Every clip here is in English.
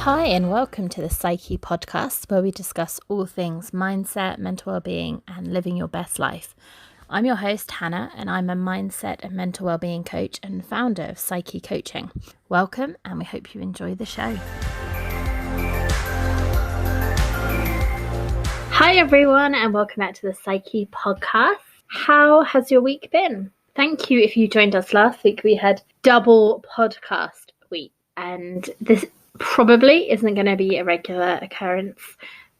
Hi, and welcome to the Psykhe podcast, where we discuss all things mindset, mental well-being, and living your best life. I'm your host, Hannah, and I'm a mindset and mental well-being coach and founder of Psykhe Coaching. Welcome, and we hope you enjoy the show. Hi, everyone, and welcome back to the Psykhe podcast. How has your week been? Thank you if you joined us last week. We had double podcast week, and this probably isn't going to be a regular occurrence,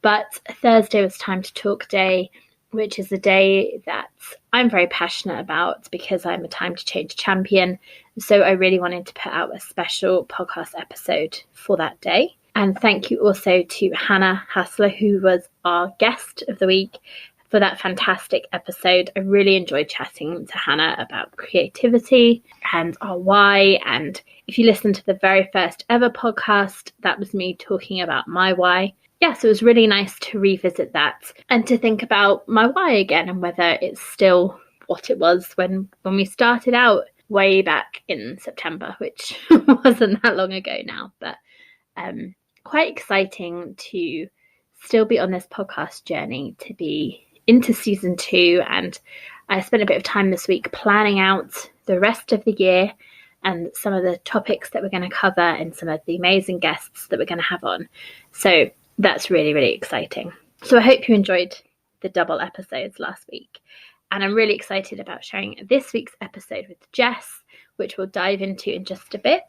but Thursday was Time to Talk Day, which is a day that I'm very passionate about because I'm a Time to Change champion. So I really wanted to put out a special podcast episode for that day. And thank you also to Hannah Hassler, who was our guest of the week, for that fantastic episode. I really enjoyed chatting to Hannah about creativity and our why. And if you listen to the very first ever podcast, that was me talking about my why. So it was really nice to revisit that and to think about my why again and whether it's still what it was when we started out way back in September, which wasn't that long ago now, but quite exciting to still be on this podcast journey, to be into season 2. And I spent a bit of time this week planning out the rest of the year and some of the topics that we're going to cover and some of the amazing guests that we're going to have on. So that's really, really exciting. So I hope you enjoyed the double episodes last week. And I'm really excited about sharing this week's episode with Jess, which we'll dive into in just a bit.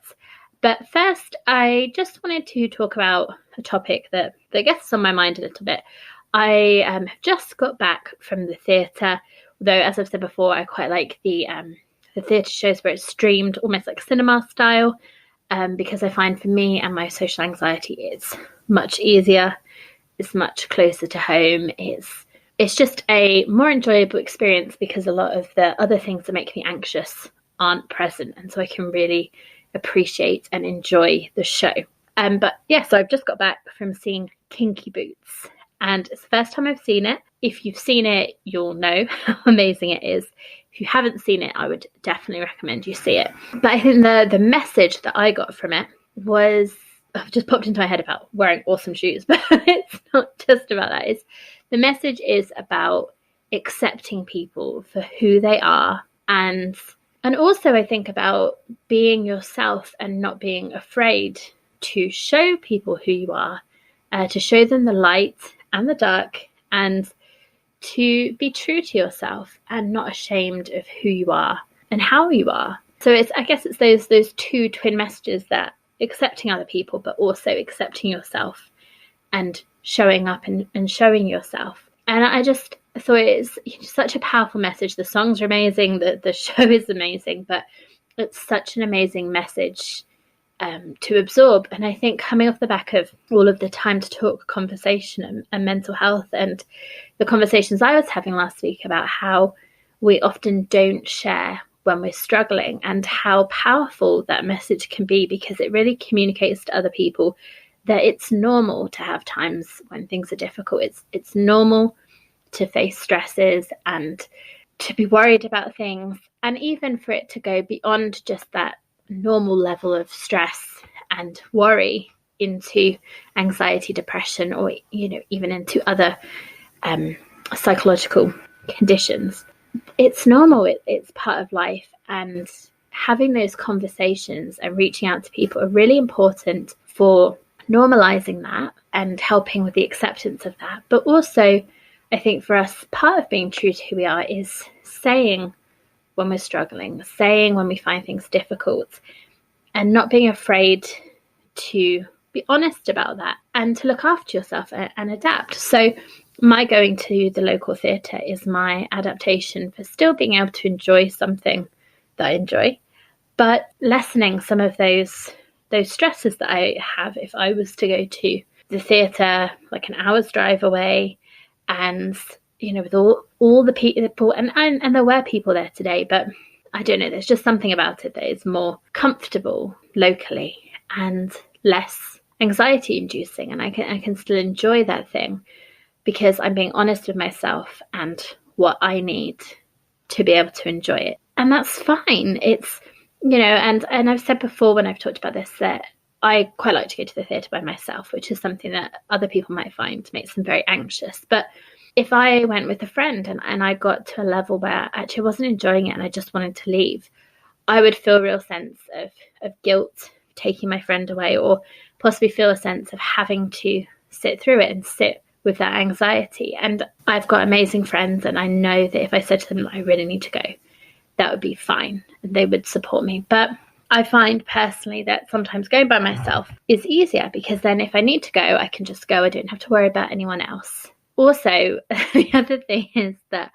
But first, I just wanted to talk about a topic that gets on my mind a little bit. I have just got back from the theatre, although, as I've said before, I quite like the theatre shows where it's streamed, almost like cinema style, because I find for me and my social anxiety, it's much easier, it's much closer to home, it's just a more enjoyable experience because a lot of the other things that make me anxious aren't present, and so I can really appreciate and enjoy the show. So I've just got back from seeing Kinky Boots, and it's the first time I've seen it. If you've seen it, you'll know how amazing it is. If you haven't seen it, I would definitely recommend you see it. But I think the message that I got from it was, I've just popped into my head about wearing awesome shoes, but it's not just about that. The message is about accepting people for who they are, and also I think about being yourself and not being afraid to show people who you are, to show them the light and the dark, and to be true to yourself and not ashamed of who you are and how you are. So I guess it's those two twin messages, that accepting other people, but also accepting yourself and showing up and showing yourself. And I just thought it's such a powerful message. The songs are amazing, the show is amazing, but it's such an amazing message to absorb. And I think coming off the back of all of the Time to Talk conversation and mental health, and the conversations I was having last week about how we often don't share when we're struggling, and how powerful that message can be, because it really communicates to other people that it's normal to have times when things are difficult. It's normal to face stresses and to be worried about things, and even for it to go beyond just that normal level of stress and worry into anxiety, depression, or even into other psychological conditions. It's normal, it's part of life, and having those conversations and reaching out to people are really important for normalizing that and helping with the acceptance of that. But also, I think for us, part of being true to who we are is saying when we're struggling, saying when we find things difficult, and not being afraid to be honest about that and to look after yourself and adapt. So my going to the local theatre is my adaptation for still being able to enjoy something that I enjoy, but lessening some of those stresses that I have if I was to go to the theatre like an hour's drive away, and with all the people, and there were people there today, but I don't know, there's just something about it that is more comfortable locally and less anxiety inducing, and I can still enjoy that thing because I'm being honest with myself and what I need to be able to enjoy it. And that's fine. It's, and I've said before when I've talked about this, that I quite like to go to the theatre by myself, which is something that other people might find makes them very anxious. But if I went with a friend and I got to a level where actually I wasn't enjoying it and I just wanted to leave, I would feel a real sense of guilt taking my friend away, or possibly feel a sense of having to sit through it and sit with that anxiety. And I've got amazing friends, and I know that if I said to them, I really need to go, that would be fine and they would support me. But I find personally that sometimes going by myself is easier, because then if I need to go, I can just go. I don't have to worry about anyone else. Also, the other thing is that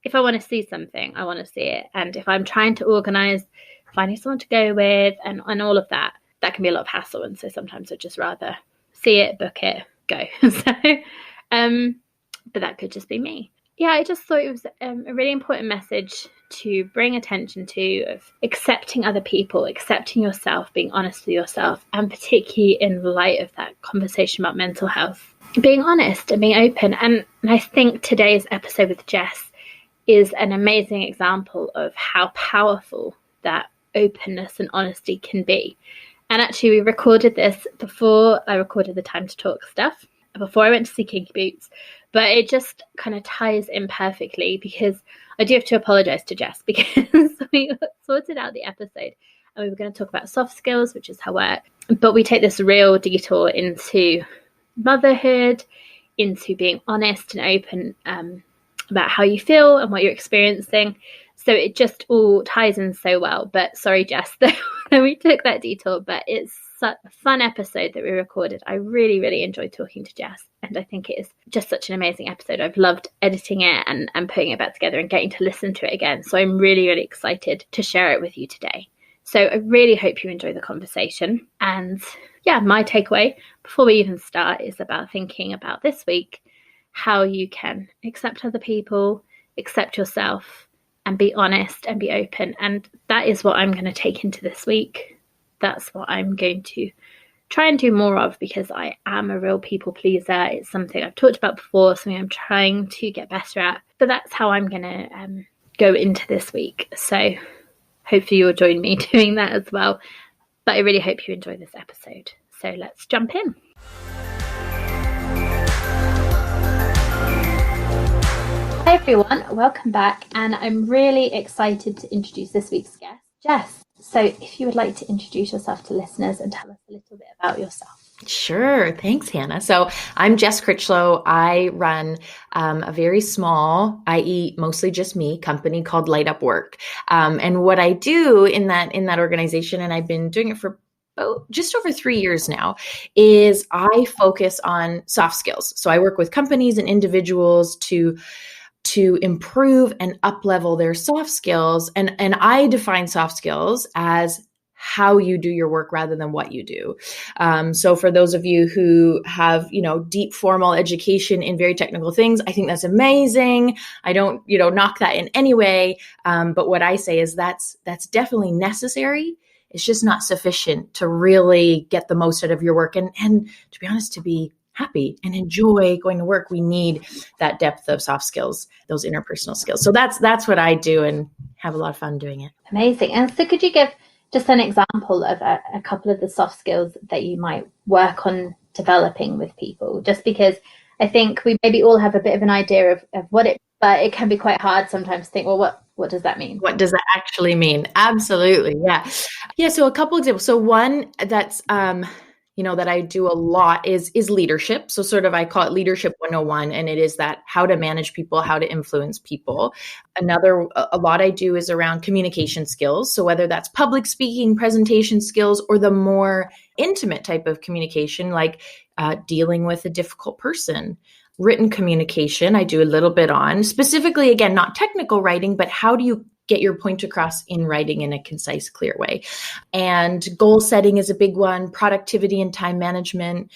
if I want to see something, I want to see it. And if I'm trying to organise finding someone to go with and all of that, that can be a lot of hassle. And so sometimes I'd just rather see it, book it, go. But that could just be me. Yeah, I just thought it was a really important message to bring attention to, of accepting other people, accepting yourself, being honest with yourself, and particularly in light of that conversation about mental health, being honest and being open. And I think today's episode with Jess is an amazing example of how powerful that openness and honesty can be. And actually, we recorded this before I recorded the Time to Talk stuff, before I went to see Kinky Boots, but it just kind of ties in perfectly, because I do have to apologise to Jess, because we sorted out the episode and we were going to talk about soft skills, which is her work, but we take this real detour into motherhood, into being honest and open about how you feel and what you're experiencing. So it just all ties in so well. But sorry, Jess, that we took that detour, but it's such a fun episode that we recorded. I really, really enjoyed talking to Jess, and I think it is just such an amazing episode. I've loved editing it and putting it back together and getting to listen to it again. So I'm really, really excited to share it with you today. So I really hope you enjoy the conversation. And yeah, my takeaway before we even start is about thinking about this week, how you can accept other people, accept yourself, and be honest and be open. And that is what I'm going to take into this week. That's what I'm going to try and do more of, because I am a real people pleaser. It's something I've talked about before, something I'm trying to get better at. But that's how I'm going to go into this week. So hopefully you'll join me doing that as well. But I really hope you enjoy this episode. So let's jump in. Hi everyone, welcome back. And I'm really excited to introduce this week's guest, Jess. So if you would like to introduce yourself to listeners and tell us a little bit about yourself. Sure. Thanks, Hannah. So I'm Jess Critchlow. I run a very small, i.e. mostly just me, company called Light Up Work. And what I do in that organization, and I've been doing it for just over 3 years now, is I focus on soft skills. So I work with companies and individuals to improve and up-level their soft skills. And I define soft skills as how you do your work rather than what you do. So for those of you who have, deep formal education in very technical things, I think that's amazing. I don't, knock that in any way. But what I say is that's definitely necessary. It's just not sufficient to really get the most out of your work. And to be honest, to be happy and enjoy going to work, we need that depth of soft skills, those interpersonal skills. So that's what I do and have a lot of fun doing it. Amazing. And so could you give just an example of a couple of the soft skills that you might work on developing with people? Just because I think we maybe all have a bit of an idea of what it, but it can be quite hard sometimes to think, well, what does that mean? What does that actually mean? Absolutely. Yeah. Yeah. So a couple examples. So one that's, that I do a lot is leadership. So sort of, I call it leadership 101, and it is that how to manage people, how to influence people. A lot I do is around communication skills. So whether that's public speaking, presentation skills, or the more intimate type of communication, like dealing with a difficult person. Written communication, I do a little bit on, specifically, again, not technical writing, but how do you get your point across in writing in a concise, clear way. And goal setting is a big one, productivity and time management.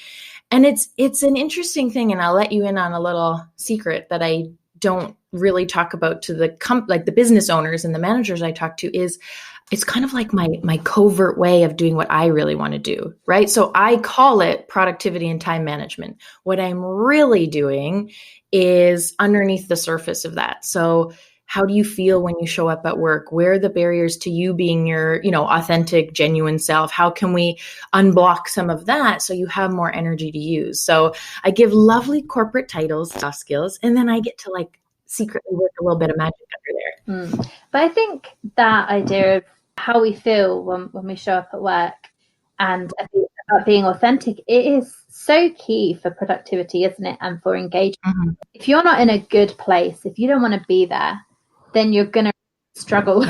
And it's an interesting thing, and I'll let you in on a little secret that I don't really talk about to the business owners and the managers I talk to, is it's kind of like my covert way of doing what I really want to do, right? So I call it productivity and time management. What I'm really doing is underneath the surface of that. So how do you feel when you show up at work? Where are the barriers to you being your, authentic, genuine self? How can we unblock some of that so you have more energy to use? So I give lovely corporate titles, soft skills, and then I get to like secretly work a little bit of magic under there. But I think that idea of how we feel when we show up at work and about being authentic, it is so key for productivity, isn't it? And for engagement. Mm-hmm. If you're not in a good place, if you don't want to be there, then you're going to struggle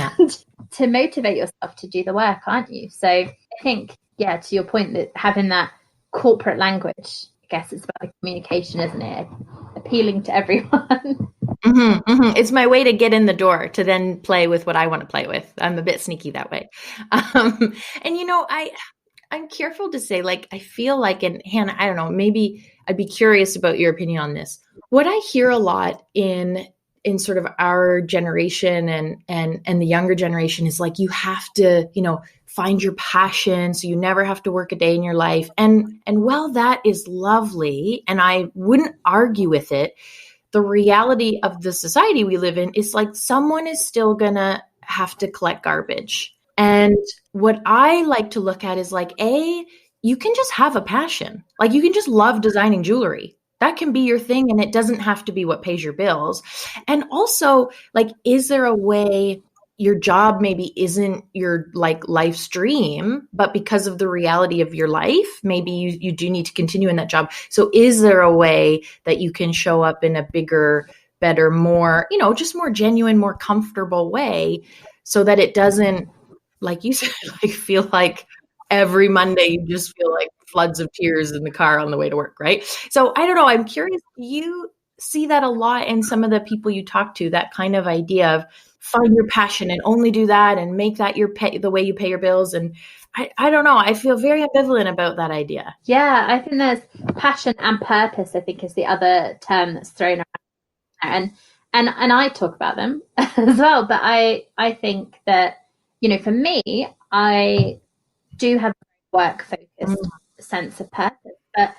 to motivate yourself to do the work, aren't you? So I think, to your point, that having that corporate language, I guess it's about the communication, isn't it? Appealing to everyone. It's my way to get in the door to then play with what I want to play with. I'm a bit sneaky that way. And I'm careful to say, like, I feel like, and Hannah, I don't know, maybe I'd be curious about your opinion on this. What I hear a lot in sort of our generation and the younger generation is like, you have to, find your passion so you never have to work a day in your life. And while that is lovely, and I wouldn't argue with it, the reality of the society we live in is like someone is still gonna have to collect garbage. And what I like to look at is like, you can just have a passion. Like you can just love designing jewelry. That can be your thing, and it doesn't have to be what pays your bills. And also, like, is there a way your job maybe isn't your like life dream, but because of the reality of your life, maybe you do need to continue in that job. So is there a way that you can show up in a bigger, better, more, just more genuine, more comfortable way so that it doesn't, like you said, like feel like every Monday you just feel like floods of tears in the car on the way to work, right? So I don't know. I'm curious, you see that a lot in some of the people you talk to, that kind of idea of find your passion and only do that and make that the way you pay your bills. And I don't know. I feel very ambivalent about that idea. Yeah, I think there's passion and purpose, I think, is the other term that's thrown around. And I talk about them as well. But I think that, for me, I do have a work-focused sense of purpose. But,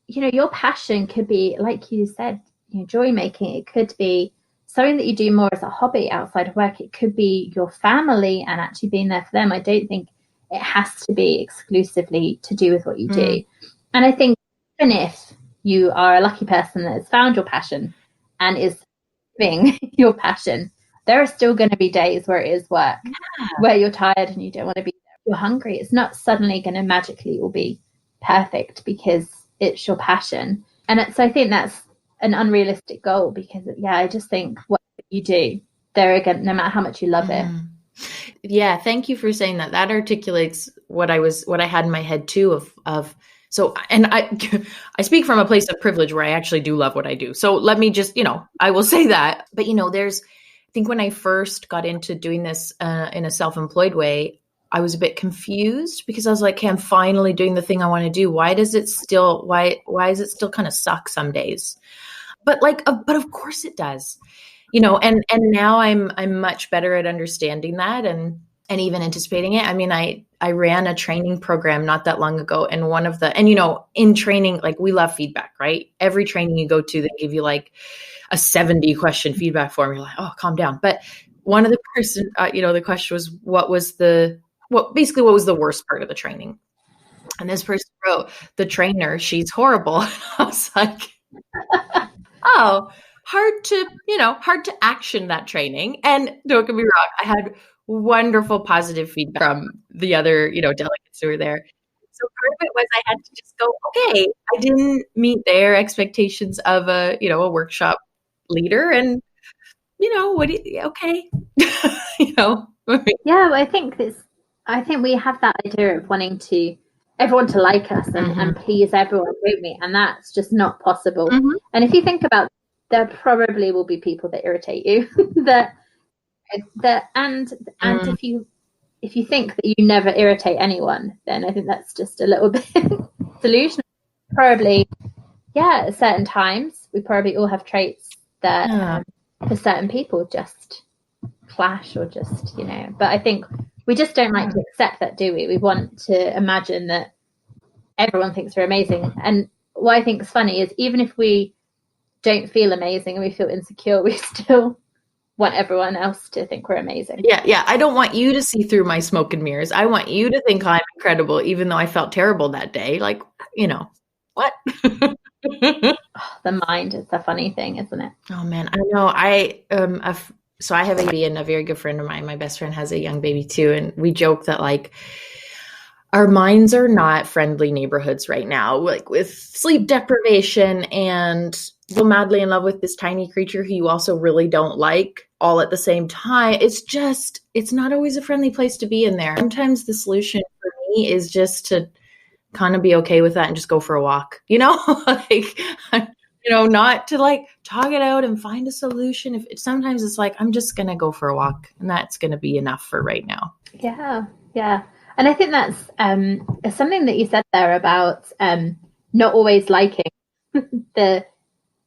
your passion could be, like you said, joy making. It could be something that you do more as a hobby outside of work. It could be your family and actually being there for them. I don't think it has to be exclusively to do with what you do. And I think even if you are a lucky person that has found your passion and is living your passion, there are still going to be days where it is work, where you're tired and you don't want to be there. You're hungry. It's not suddenly going to magically all be perfect because it's your passion. And so I think that's an unrealistic goal because, I just think what you do there again, no matter how much you love it. Yeah. Thank you for saying that. That articulates what I had in my head too of, so, and I speak from a place of privilege where I actually do love what I do. So let me just, I will say that, but I think when I first got into doing this in a self-employed way, I was a bit confused because I was like, hey, I'm finally doing the thing I want to do. Why is it still kind of suck some days? But but of course it does, and now I'm much better at understanding that and even anticipating it. I mean, I ran a training program not that long ago, and in training, like we love feedback, right? Every training you go to, they give you like a 70 question feedback form. You're like, oh, calm down. But one of the person, the question was, what was the worst part of the training? And this person wrote, the trainer, she's horrible. I was like, oh, hard to action that training. And don't get me wrong, I had wonderful positive feedback from the other, delegates who were there. So part of it was I had to just go, okay, I didn't meet their expectations of a workshop leader. And, okay. Yeah, well, I think we have that idea of wanting everyone to like us and please everyone, don't we? And that's just not possible. And if you think about, there probably will be people that irritate you and if you think that you never irritate anyone, then I think that's just a little bit delusional. Probably, at certain times we probably all have traits that for certain people just clash or just, but I think we just don't like to accept that, do we? We want to imagine that everyone thinks we're amazing. And what I think is funny is even if we don't feel amazing and we feel insecure, we still want everyone else to think we're amazing. Yeah. I don't want you to see through my smoke and mirrors. I want you to think I'm incredible, even though I felt terrible that day. Like, what? The mind is a funny thing, isn't it? Oh man, I know. So I have a baby, and a very good friend of mine, my best friend, has a young baby too, and we joke that like our minds are not friendly neighborhoods right now, like with sleep deprivation and feel madly in love with this tiny creature who you also really don't like all at the same time. It's not always a friendly place to be in there. Sometimes the solution for me is just to kind of be okay with that and just go for a walk, like, not to like talk it out and find a solution. Sometimes it's like, I'm just going to go for a walk, and that's going to be enough for right now. Yeah. Yeah. And I think that's something that you said there about not always liking the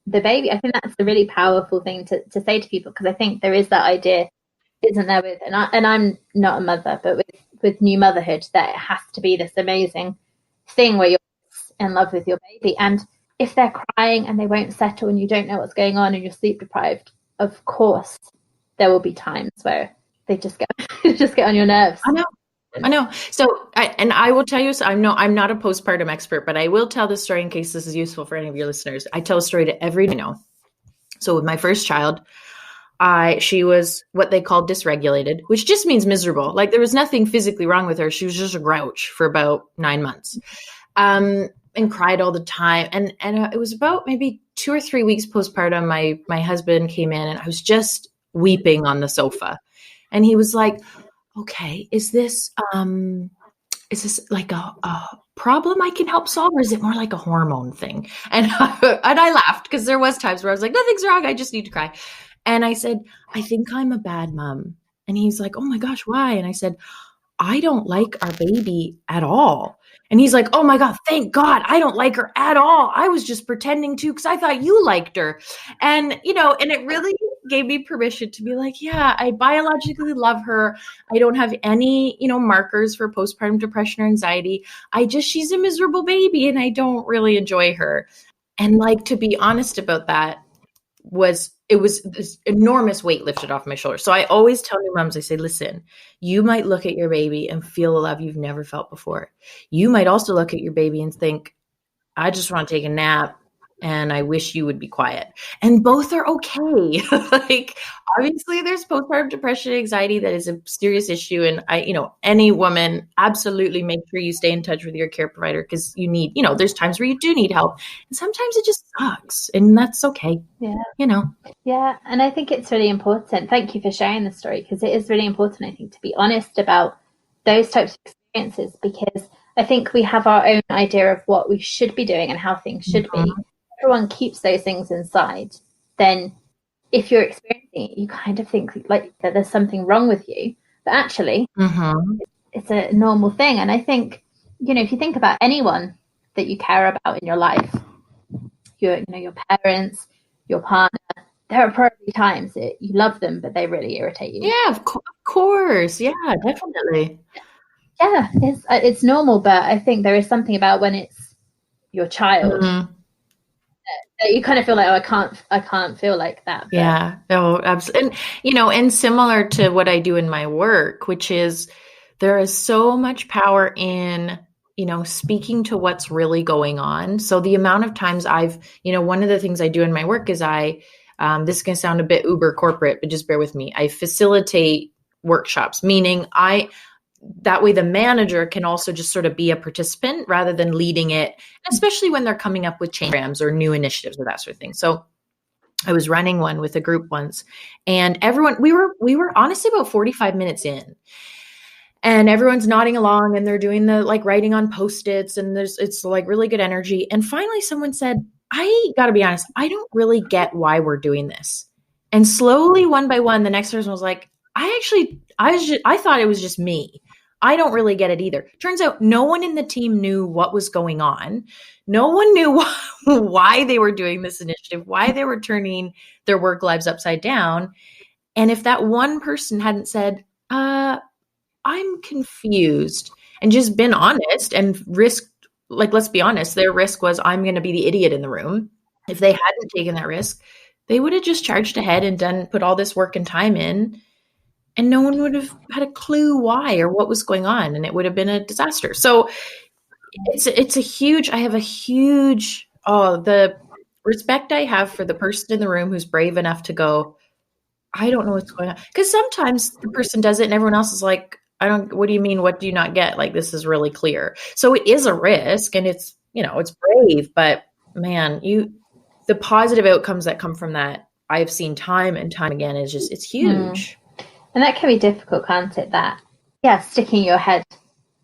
baby. I think that's a really powerful thing to say to people, because I think there is that idea, isn't there, with and I'm not a mother, but with new motherhood, that it has to be this amazing thing where you're in love with your baby, and if they're crying and they won't settle and you don't know what's going on and you're sleep deprived, of course there will be times where they just get on your nerves. I know. So, I will tell you, so I'm not a postpartum expert, but I will tell this story in case this is useful for any of your listeners. I tell a story to every, So with my first child, she was what they call dysregulated, which just means miserable. Like there was nothing physically wrong with her. She was just a grouch for about 9 months, and cried all the time. And it was about maybe 2 or 3 weeks postpartum. My husband came in, and I was just weeping on the sofa, and he was like, okay, is this like a problem I can help solve, or is it more like a hormone thing? And I laughed, because there was times where I was like, nothing's wrong, I just need to cry. And I said, I think I'm a bad mom. And he's like, oh my gosh, why? And I said, I don't like our baby at all. And he's like, oh my God, thank God I don't like her at all. I was just pretending to, because I thought you liked her. And, and it really gave me permission to be like, yeah, I biologically love her. I don't have any, markers for postpartum depression or anxiety. She's a miserable baby and I don't really enjoy her. And like, to be honest about that, was this enormous weight lifted off my shoulders. So I always tell new moms, I say, listen, you might look at your baby and feel a love you've never felt before. You might also look at your baby and think, I just want to take a nap and I wish you would be quiet. And both are okay. Like, obviously there's postpartum depression and anxiety that is a serious issue. And any woman, absolutely make sure you stay in touch with your care provider, because you need, there's times where you do need help, and sometimes it just sucks, and that's okay. Yeah. Yeah. And I think it's really important. Thank you for sharing the story, because it is really important, I think, to be honest about those types of experiences, because I think we have our own idea of what we should be doing and how things should be. Everyone keeps those things inside, then if you're experiencing it, you kind of think like that there's something wrong with you, but actually it's a normal thing. And I think, if you think about anyone that you care about in your life, your parents, your partner, there are probably times that you love them, but they really irritate you. Yeah, of course. Yeah, definitely. Yeah, it's normal, but I think there is something about when it's your child that you kind of feel like, oh, I can't feel like that. But... Yeah, no, absolutely. And, and similar to what I do in my work, which is there is so much power in, speaking to what's really going on. So the amount of times one of the things I do in my work is this is going to sound a bit uber corporate, but just bear with me. I facilitate workshops, meaning that way the manager can also just sort of be a participant rather than leading it, especially when they're coming up with change programs or new initiatives or that sort of thing. So I was running one with a group once, and everyone, we were honestly about 45 minutes in, and everyone's nodding along and they're doing the like writing on Post-its, and it's like really good energy. And finally someone said, I gotta be honest, I don't really get why we're doing this. And slowly, one by one, the next person was like, I thought it was just me. I don't really get it either. Turns out no one in the team knew what was going on. No one knew why they were doing this initiative, why they were turning their work lives upside down. And if that one person hadn't said, I'm confused, and just been honest and risked, like, let's be honest, their risk was, I'm going to be the idiot in the room. If they hadn't taken that risk, they would have just charged ahead and put all this work and time in, and no one would have had a clue why or what was going on, and it would have been a disaster. So I have a huge, the respect I have for the person in the room who's brave enough to go, I don't know what's going on. Because sometimes the person does it and everyone else is like, what do you mean? What do you not get? Like, this is really clear. So it is a risk, and it's brave, but man, the positive outcomes that come from that, I've seen time and time again, it's huge. And that can be difficult, can't it? That, sticking your head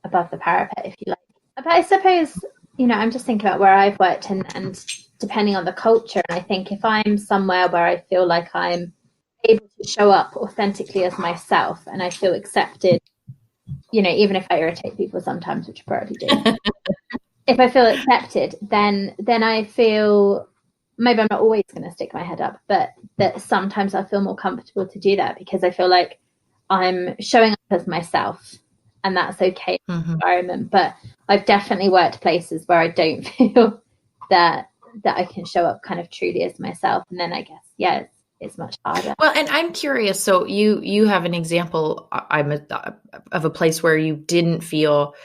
above the parapet, if you like. But I suppose, I'm just thinking about where I've worked and depending on the culture. And I think if I'm somewhere where I feel like I'm able to show up authentically as myself and I feel accepted, even if I irritate people sometimes, which I probably do, if I feel accepted, then I feel, maybe I'm not always going to stick my head up, but that sometimes I feel more comfortable to do that because I feel like I'm showing up as myself, and that's okay in the environment. But I've definitely worked places where I don't feel that I can show up kind of truly as myself, and then I guess it's much harder. Well, and I'm curious. So you have an example of a place where you didn't feel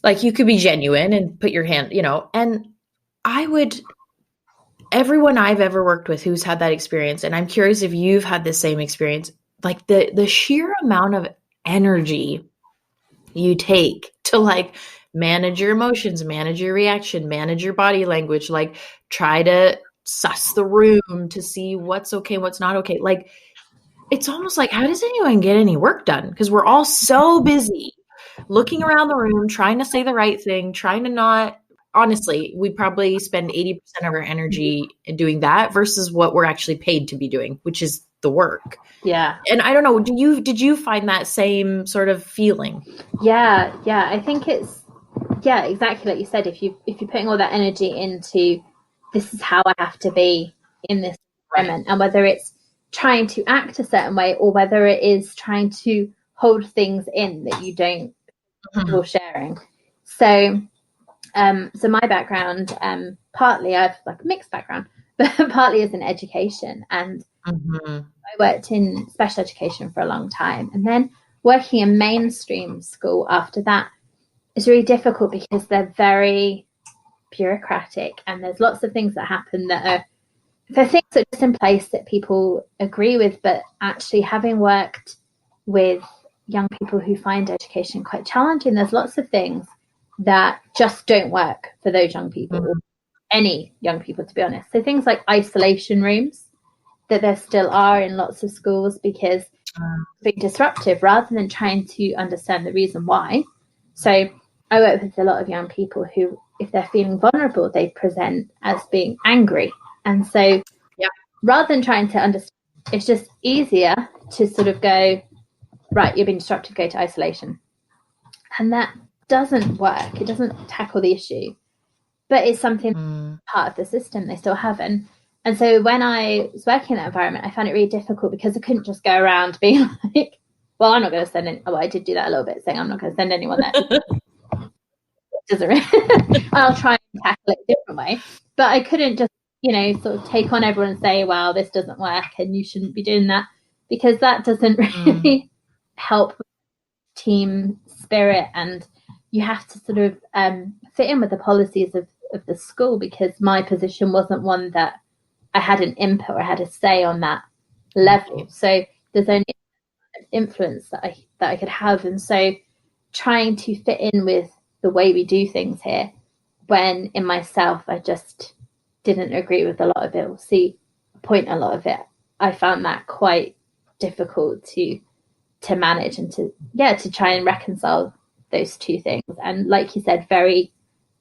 like you could be genuine and put your hand, and everyone I've ever worked with who's had that experience, and I'm curious if you've had the same experience, like the sheer amount of energy you take to like manage your emotions, manage your reaction, manage your body language, like try to suss the room to see what's okay, what's not okay. Like, it's almost like, how does anyone get any work done? Because we're all so busy looking around the room, trying to say the right thing, trying to not, honestly, we probably spend 80% of our energy in doing that versus what we're actually paid to be doing, which is the work. Yeah. And I don't know, did you find that same sort of feeling? Yeah. I think it's, exactly like you said, if you're putting all that energy into, this is how I have to be in this environment, and whether it's trying to act a certain way or whether it is trying to hold things in that you don't feel sharing. So my background, partly I've like a mixed background, but partly is in education, and I worked in special education for a long time, and then working in mainstream school after that is really difficult because they're very bureaucratic, and there's lots of things that happen that are things that are just in place that people agree with, but actually having worked with young people who find education quite challenging, there's lots of things that just don't work for those young people, or any young people, to be honest. So things like isolation rooms, that there still are in lots of schools, because being disruptive rather than trying to understand the reason why. So I work with a lot of young people who, if they're feeling vulnerable, they present as being angry. And so rather than trying to understand, it's just easier to sort of go, right, you're being disruptive, go to isolation. And that doesn't work. It doesn't tackle the issue, but it's something part of the system they still have. And so when I was working in that environment, I found it really difficult because I couldn't just go around being like, well, I'm not going to send any. Oh, I did do that a little bit, saying I'm not going to send anyone there. Doesn't really. I'll try and tackle it a different way, but I couldn't just, sort of take on everyone and say, well, this doesn't work and you shouldn't be doing that, because that doesn't really help with team spirit. And you have to sort of fit in with the policies of the school, because my position wasn't one that I had an input or had a say on that level. So there's only influence that I could have. And so trying to fit in with the way we do things here, when in myself I just didn't agree with a lot of it, or see a point in a lot of it, I found that quite difficult to manage and to try and reconcile those two things. And like you said, very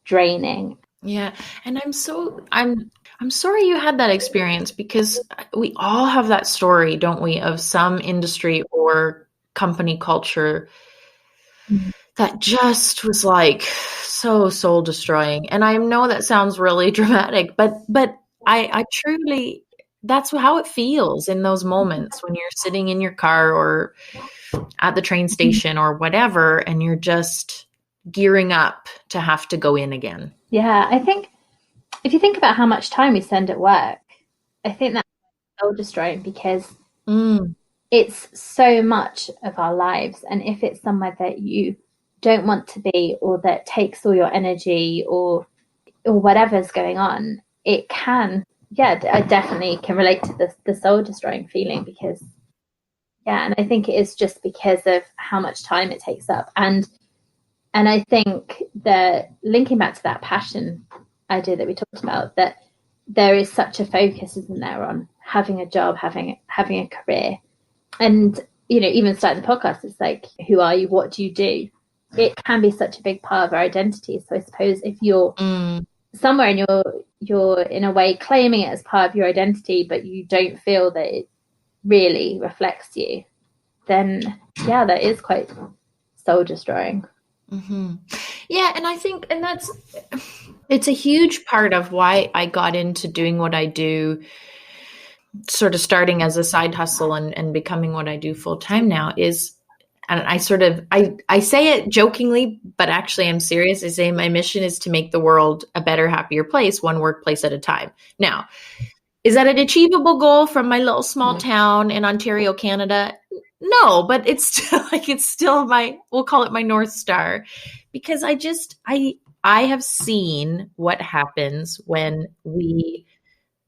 draining. Yeah. And I'm sorry you had that experience, because we all have that story, don't we, of some industry or company culture that just was like so soul destroying. And I know that sounds really dramatic, but I truly, that's how it feels in those moments when you're sitting in your car or at the train station or whatever, and you're just gearing up to have to go in again. Yeah, I think if you think about how much time we spend at work, I think that's soul destroying because Mm. it's so much of our lives. And if it's somewhere that you don't want to be, or that takes all your energy, or whatever's going on, it can, I definitely can relate to the soul destroying feeling, because and I think it is just because of how much time it takes up. And I think that linking back to that passion idea that we talked about, that there is such a focus, isn't there, on having a job, having a career. And, even starting the podcast, it's like, who are you? What do you do? It can be such a big part of our identity. So I suppose if you're somewhere and you're in a way claiming it as part of your identity, but you don't feel that it really reflects you, then that is quite soul destroying. Mm-hmm. Yeah. And I think, it's a huge part of why I got into doing what I do, sort of starting as a side hustle and becoming what I do full time now is, and I say it jokingly, but actually I'm serious. I say my mission is to make the world a better, happier place, one workplace at a time. Now, is that an achievable goal from my little small town in Ontario, Canada? No, but it's still we'll call it my North Star, because I have seen what happens when we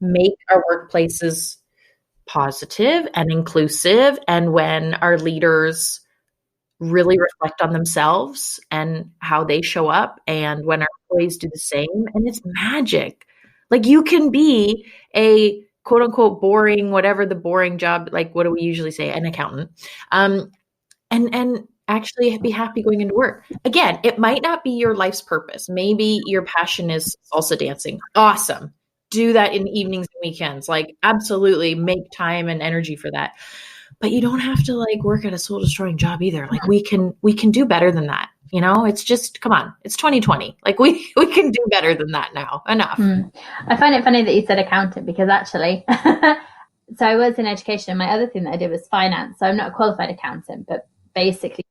make our workplaces positive and inclusive, and when our leaders really reflect on themselves and how they show up, and when our employees do the same, and it's magic. Like, you can be a quote unquote boring, whatever the boring job, like what do we usually say, an accountant, and actually be happy going into work. Again, it might not be your life's purpose. Maybe your passion is salsa dancing. Awesome. Do that in evenings and weekends. Like, absolutely make time and energy for that. But you don't have to work at a soul destroying job either. Like, we can do better than that. It's just, come on, it's 2020. Like, we can do better than that now. Enough. I find it funny that you said accountant, because actually, so I was in education. My other thing that I did was finance. So I'm not a qualified accountant, but basically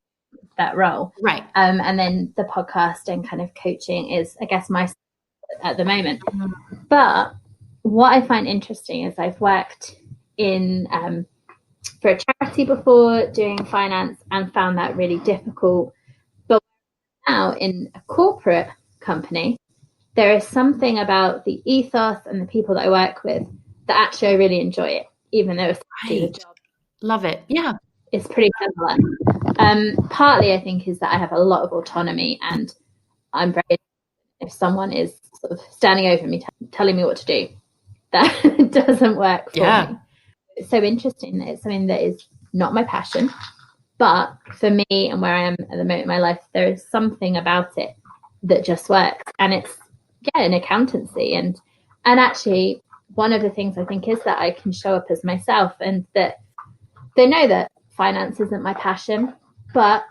that role. Right. And then the podcast and kind of coaching is, I guess, my at the moment. But what I find interesting is I've worked in for a charity before doing finance, and found that really difficult. But now in a corporate company, there is something about the ethos and the people that I work with that actually I really enjoy it, even though it's the job. Love it. Yeah. It's pretty similar. Partly, I think, is that I have a lot of autonomy, and I'm very, if someone is sort of standing over me, telling me what to do, that doesn't work for me. It's so interesting that it's something that is not my passion, but for me and where I am at the moment in my life, there is something about it that just works. And it's, in accountancy. And actually, one of the things I think is that I can show up as myself, and that they know that finance isn't my passion, but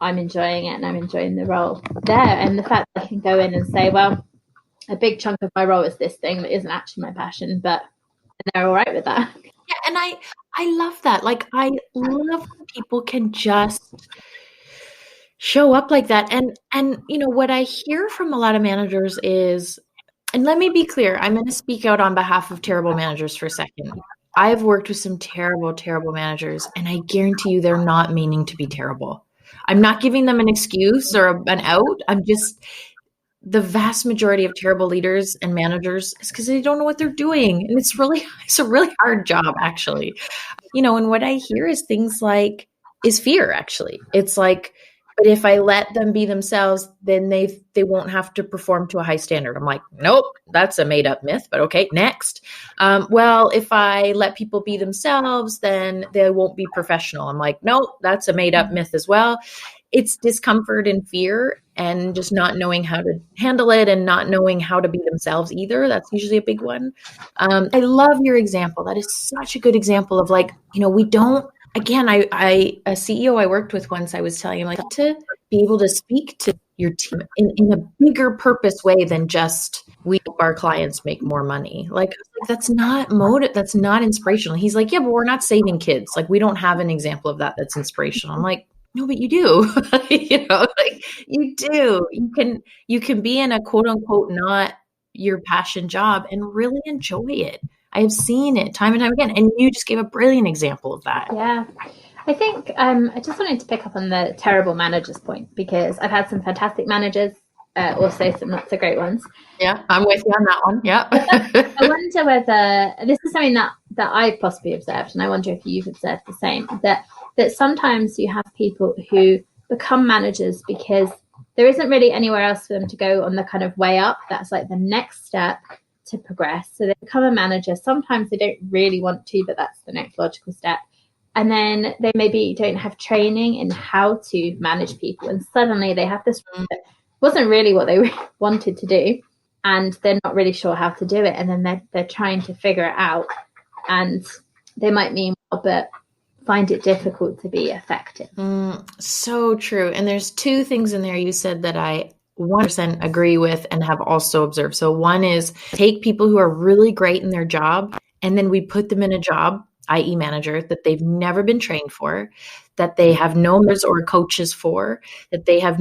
I'm enjoying it and I'm enjoying the role there. And the fact that I can go in and say, well, a big chunk of my role is this thing that isn't actually my passion, but they're all right with that. Yeah, and I love that. Like, I love when people can just show up like that. And what I hear from a lot of managers is, and let me be clear, I'm going to speak out on behalf of terrible managers for a second. I've worked with some terrible, terrible managers, and I guarantee you they're not meaning to be terrible. I'm not giving them an excuse or an out. I'm just, the vast majority of terrible leaders and managers is because they don't know what they're doing. And it's a really hard job, actually. And what I hear is things like, is fear, actually. It's like, but if I let them be themselves, then they won't have to perform to a high standard. I'm like, nope, that's a made up myth, but okay, next. Well, if I let people be themselves, then they won't be professional. I'm like, nope, that's a made up myth as well. It's discomfort and fear, and just not knowing how to handle it, and not knowing how to be themselves either. That's usually a big one. I love your example. That is such a good example of we don't, again, a CEO I worked with once, I was telling him, to be able to speak to your team in a bigger purpose way than just, we help our clients make more money. That's not that's not inspirational. He's like, yeah, but we're not saving kids. We don't have an example of that that's inspirational. I'm like, no, but you do. You do. You can be in a quote unquote not your passion job and really enjoy it. I have seen it time and time again. And you just gave a brilliant example of that. Yeah. I think I just wanted to pick up on the terrible managers point, because I've had some fantastic managers, also some not so great ones. Yeah, I'm with you on that one. Yeah. I wonder whether this is something that I've possibly observed, and I wonder if you've observed the same, that sometimes you have people who become managers because there isn't really anywhere else for them to go on the kind of way up. That's like the next step to progress. So they become a manager. Sometimes they don't really want to, but that's the next logical step. And then they maybe don't have training in how to manage people. And suddenly they have this that wasn't really what they wanted to do. And they're not really sure how to do it. And then they're trying to figure it out. And they might mean well, but find it difficult to be effective. So true. And there's two things in there you said that I 100% agree with and have also observed. So one is take people who are really great in their job, and then we put them in a job, i.e. manager, that they've never been trained for, that they have no mentors or coaches for, that they have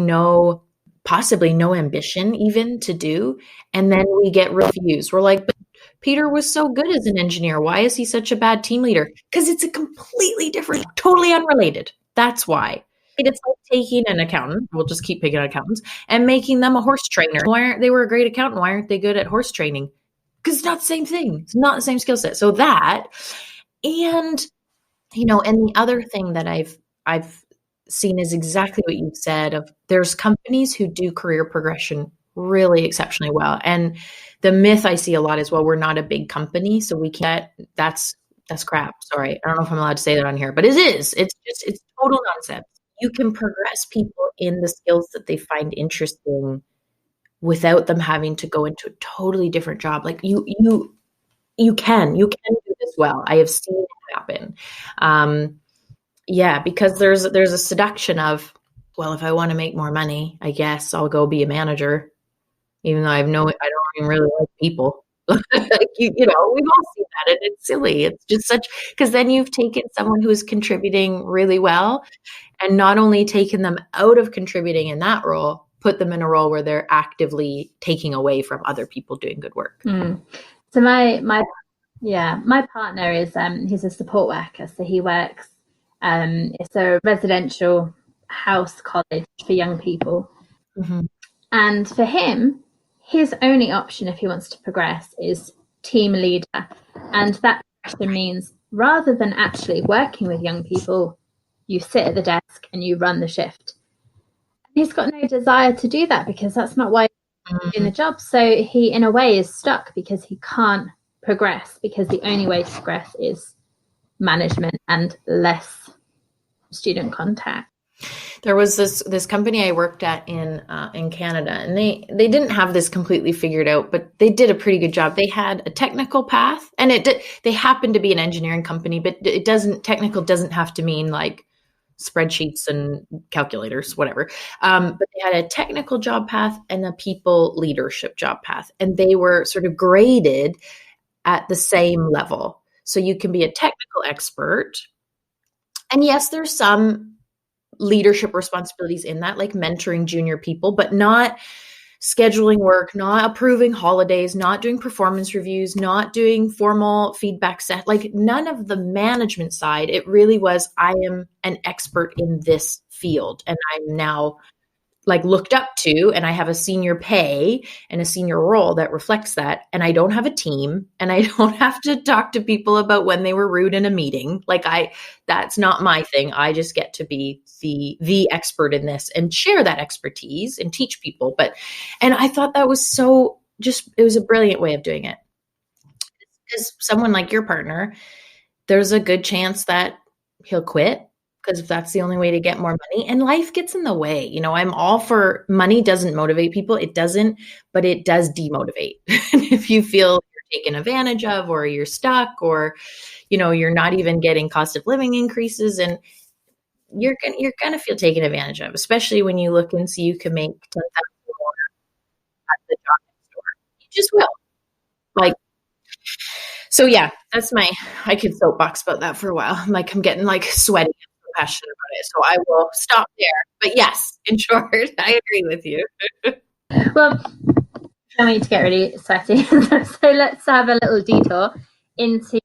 possibly no ambition even to do. And then we get refused. We're like, but Peter was so good as an engineer. Why is he such a bad team leader? Because it's a completely different, totally unrelated. That's why. It's like taking an accountant, we'll just keep picking accountants, and making them a horse trainer. Why aren't they were a great accountant? Why aren't they good at horse training? Because it's not the same thing. It's not the same skill set. So that, and, and the other thing that I've seen is exactly what you said of there's companies who do career progression really exceptionally well. And the myth I see a lot is, well, we're not a big company, so we can't, that's crap. Sorry. I don't know if I'm allowed to say that on here, but it is. It's total nonsense. You can progress people in the skills that they find interesting without them having to go into a totally different job. Like you can do this well. I have seen it happen. Because there's a seduction of, well, if I want to make more money, I guess I'll go be a manager, even though I don't even really like people. We've all seen that, and it's silly. It's just because then you've taken someone who is contributing really well, and not only taken them out of contributing in that role, put them in a role where they're actively taking away from other people doing good work. So my partner is he's a support worker, so he works. It's a residential house college for young people, and for him, his only option if he wants to progress is team leader, and that means rather than actually working with young people, you sit at the desk and you run the shift. And he's got no desire to do that because that's not why he's doing the job. So he, in a way, is stuck because he can't progress, because the only way to progress is management and less student contact. There was this company I worked at in Canada, and they didn't have this completely figured out, but they did a pretty good job. They had a technical path, and they happened to be an engineering company, but technical doesn't have to mean like spreadsheets and calculators, whatever. But they had a technical job path and a people leadership job path, and they were sort of graded at the same level. So you can be a technical expert, and yes, there's some leadership responsibilities in that, like mentoring junior people, but not scheduling work, not approving holidays, not doing performance reviews, not doing formal feedback set, like none of the management side. It really was, I am an expert in this field, and I'm now like looked up to, and I have a senior pay and a senior role that reflects that. And I don't have a team, and I don't have to talk to people about when they were rude in a meeting. Like that's not my thing. I just get to be the expert in this and share that expertise and teach people. And I thought that was it was a brilliant way of doing it. Because someone like your partner, there's a good chance that he'll quit, because if that's the only way to get more money, and life gets in the way. I'm all for money doesn't motivate people. It doesn't, but it does demotivate. If you feel you're taken advantage of, or you're stuck, or, you're not even getting cost of living increases, and you're going to feel taken advantage of, especially when you look and see you can make $10,000 more at the job next door. You just will. So yeah, I could soapbox about that for a while. I'm getting sweaty and passionate about it. So I will stop there. But yes, in short, I agree with you. Well, I need to get really sweaty. So let's have a little detour into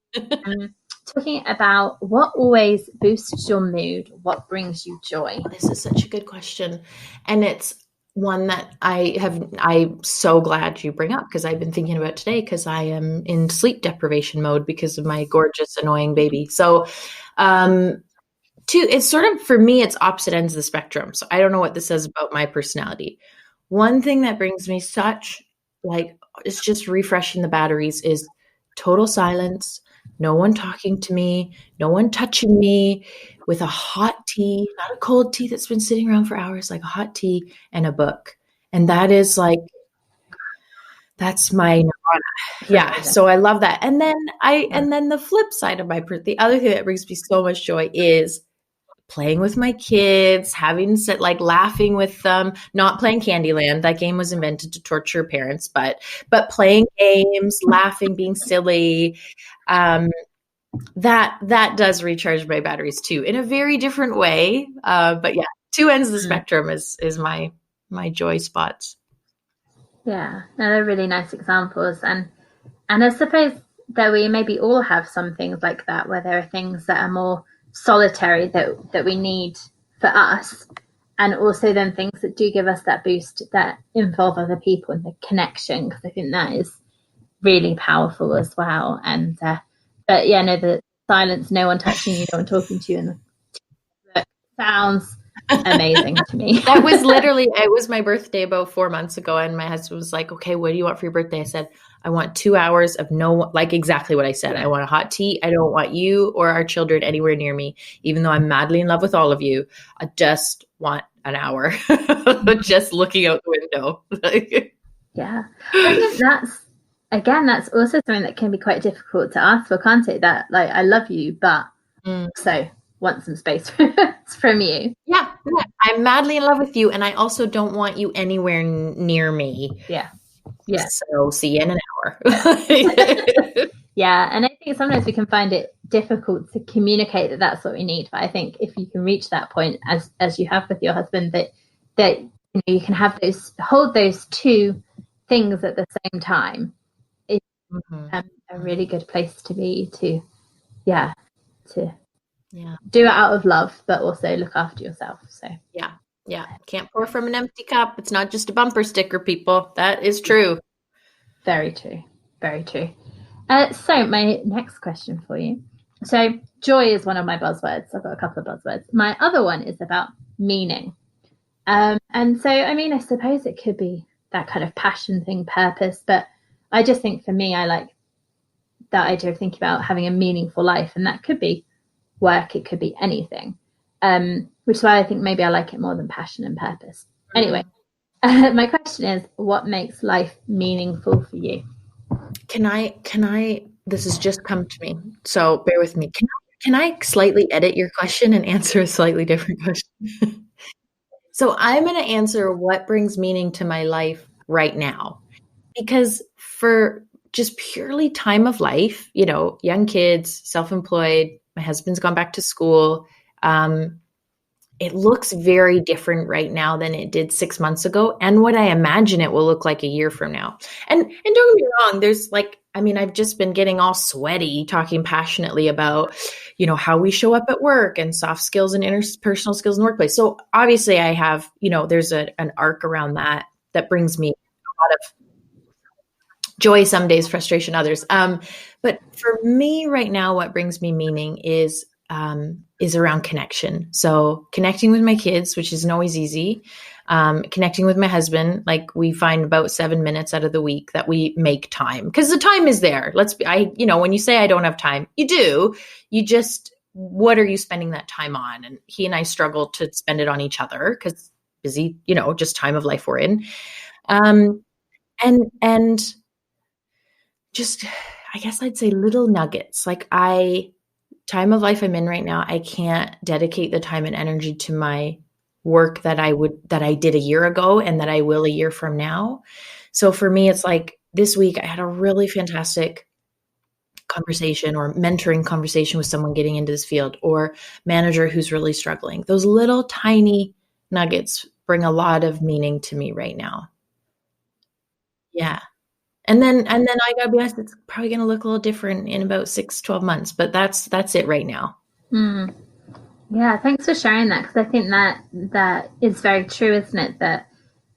talking about what always boosts your mood, what brings you joy. This is such a good question. And it's one that I'm so glad you bring up, because I've been thinking about today, because I am in sleep deprivation mode because of my gorgeous, annoying baby. So, it's sort of, for me, it's opposite ends of the spectrum. So I don't know what this says about my personality. One thing that brings me such, like, it's just refreshing the batteries, is total silence, no one talking to me, no one touching me, with a hot tea, not a cold tea that's been sitting around for hours, like a hot tea and a book. And that is like, that's my nirvana. Yeah. So I love that. And then and then the flip side of the other thing that brings me so much joy is playing with my kids, like laughing with them, not playing Candyland. That game was invented to torture parents, but playing games, laughing, being silly. That does recharge my batteries too, in a very different way. But yeah, two ends of the spectrum is my joy spots. Yeah, no, they're really nice examples. And I suppose that we maybe all have some things like that, where there are things that are more solitary that we need for us, and also then things that do give us that boost that involve other people and the connection, because I think that is really powerful as well. And but yeah, no, the silence, no one touching you, no one talking to you, and the sounds amazing to me. That was literally, it was my birthday about 4 months ago, and my husband was like, okay, what do you want for your birthday? I said, I want 2 hours of like exactly what I said. I want a hot tea. I don't want you or our children anywhere near me, even though I'm madly in love with all of you. I just want an hour just looking out the window. Yeah. I think that's also something that can be quite difficult to ask for, can't it? That, like, I love you, but so want some space from you. Yeah. I'm madly in love with you, and I also don't want you anywhere near me. Yeah. So see you in an hour. Yeah. And I think sometimes we can find it difficult to communicate that that's what we need. But I think if you can reach that point, as you have with your husband, that you can hold those two things at the same time, it's a really good place to be, to do it out of love, but also look after yourself. So yeah, can't pour from an empty cup. It's not just a bumper sticker, people. That is true. Very true. So my next question for you. So joy is one of my buzzwords. I've got a couple of buzzwords. My other one is about meaning. And so, I mean, I suppose it could be that kind of passion thing, purpose, but I just think for me, I like that idea of thinking about having a meaningful life, and that could be work, it could be anything, which is why I think maybe I like it more than passion and purpose. Anyway, my question is, what makes life meaningful for you? Can I, this has just come to me, so bear with me. Can I slightly edit your question and answer a slightly different question? So I'm going to answer what brings meaning to my life right now, because for just purely time of life, young kids, self-employed, my husband's gone back to school. It looks very different right now than it did 6 months ago, and what I imagine it will look like a year from now. And don't get me wrong, there's I've just been getting all sweaty talking passionately about, how we show up at work and soft skills and interpersonal skills in the workplace. So obviously I have, there's an arc around that brings me a lot of joy some days, frustration others. But for me right now, what brings me meaning is around connection. So connecting with my kids, which isn't always easy. Connecting with my husband, like we find about 7 minutes out of the week that we make time, because the time is there. When you say I don't have time, you do. You just, what are you spending that time on? And he and I struggle to spend it on each other because busy, just time of life we're in. And just, I guess I'd say little nuggets. Time of life I'm in right now, I can't dedicate the time and energy to my work that I did a year ago and that I will a year from now. So for me, it's like this week I had a really fantastic conversation or mentoring conversation with someone getting into this field, or manager who's really struggling. Those little tiny nuggets bring a lot of meaning to me right now. Yeah. And then I gotta be honest, it's probably gonna look a little different in about 6-12 months, but that's it right now. Yeah, thanks for sharing that, because I think that is very true, isn't it? That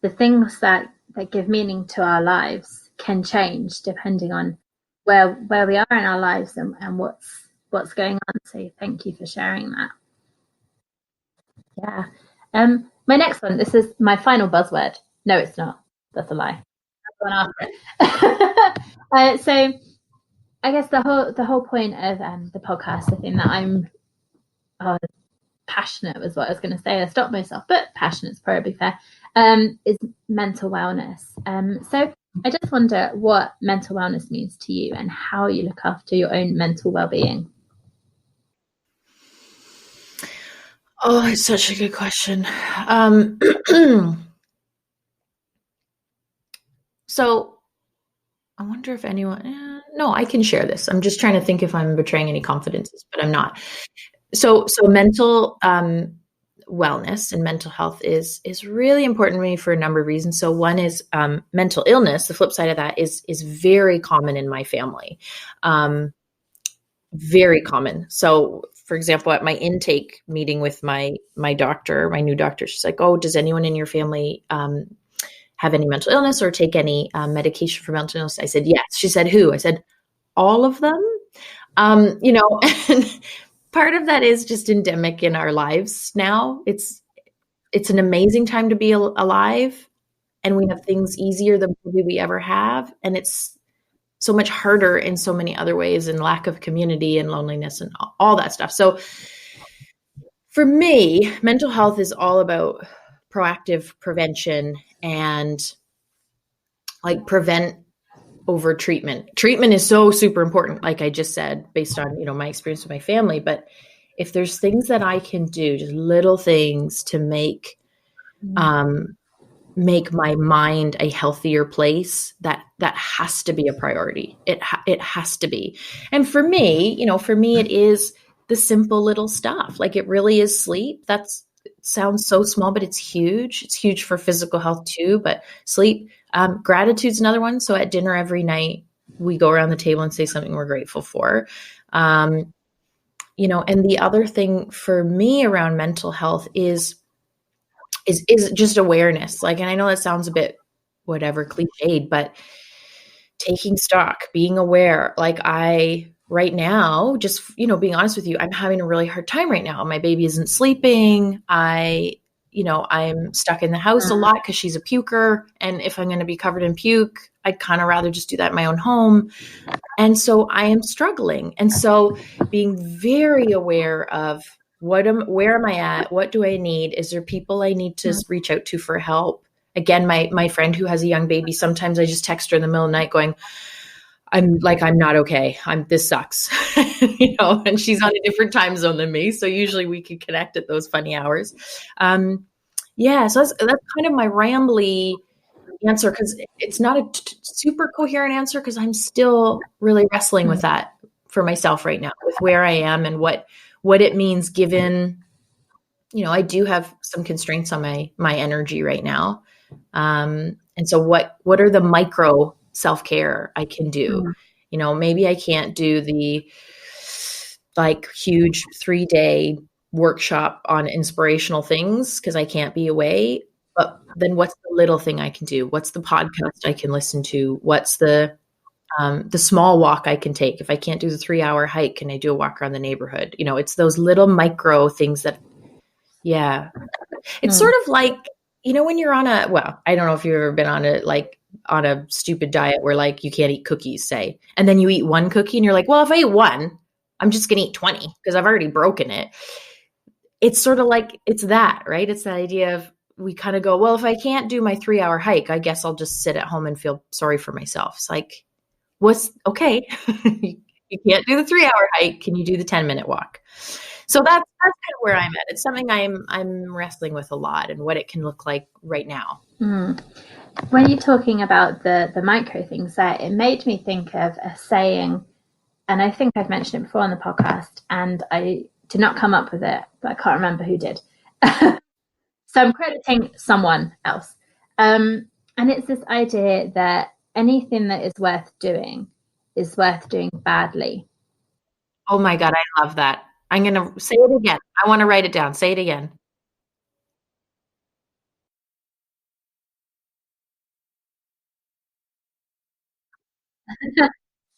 the things that give meaning to our lives can change depending on where we are in our lives and what's going on. So thank you for sharing that. Yeah. My next one. This is my final buzzword. No, it's not. That's a lie. So I guess the whole point of the podcast, the thing that I'm passionate was what I was going to say. I stopped myself, but passionate is probably fair. Is mental wellness. So I just wonder what mental wellness means to you and how you look after your own mental well-being. Oh, it's such a good question. So I wonder if anyone, no, I can share this. I'm just trying to think if I'm betraying any confidences, but I'm not. So mental wellness and mental health is really important to me for a number of reasons. So one is mental illness. The flip side of that is very common in my family. Very common. So for example, at my intake meeting with my doctor, my new doctor, she's like, "Oh, does anyone in your family have any mental illness or take any medication for mental illness?" I said, "Yes." She said, "Who?" I said, "All of them." And part of that is just endemic in our lives now. It's an amazing time to be alive, and we have things easier than probably we ever have. And it's so much harder in so many other ways, and lack of community and loneliness and all that stuff. So for me, mental health is all about proactive prevention and like prevent over treatment. Treatment is so super important, like I just said, based on, my experience with my family. But if there's things that I can do, just little things to make my mind a healthier place, that has to be a priority. It has to be. And for me, it is the simple little stuff. Like it really is sleep. It sounds so small, but it's huge. It's huge for physical health too, but sleep. Gratitude's another one. So at dinner every night, we go around the table and say something we're grateful for. And the other thing for me around mental health is just awareness. Like, and I know that sounds a bit whatever cliched, but taking stock, being aware. Like right now, just, being honest with you, I'm having a really hard time right now. My baby isn't sleeping. I'm stuck in the house a lot because she's a puker. And if I'm going to be covered in puke, I'd kind of rather just do that in my own home. And so I am struggling. And so being very aware of where am I at? What do I need? Is there people I need to reach out to for help? Again, my friend who has a young baby, sometimes I just text her in the middle of the night going, I'm not okay. This sucks, and she's on a different time zone than me. So usually we can connect at those funny hours. So that's kind of my rambly answer, because it's not a super coherent answer, because I'm still really wrestling with that for myself right now, with where I am and what it means, given, I do have some constraints on my energy right now. And so what are the micro self-care I can do? Maybe I can't do the huge 3-day workshop on inspirational things because I can't be away. But then what's the little thing I can do? What's the podcast I can listen to? What's the small walk I can take? If I can't do the 3-hour hike, can I do a walk around the neighborhood? It's those little micro things that, it's sort of like, when you're on I don't know if you've ever been on a stupid diet where you can't eat cookies, say, and then you eat one cookie and you're like, well, if I eat one, I'm just going to eat 20 because I've already broken it. It's sort of like, it's that, right? It's that idea of, we kind of go, well, if I can't do my 3-hour hike, I guess I'll just sit at home and feel sorry for myself. It's like, what's okay? You can't do the 3-hour hike. Can you do the 10-minute walk? So that's kind of where I'm at. It's something I'm wrestling with a lot, and what it can look like right now. When you're talking about the micro things there, it made me think of a saying, and I think I've mentioned it before on the podcast, and I did not come up with it, but I can't remember who did. So I'm crediting someone else. And it's this idea that anything that is worth doing badly. Oh my God, I love that. I'm going to say it again. I want to write it down. Say it again.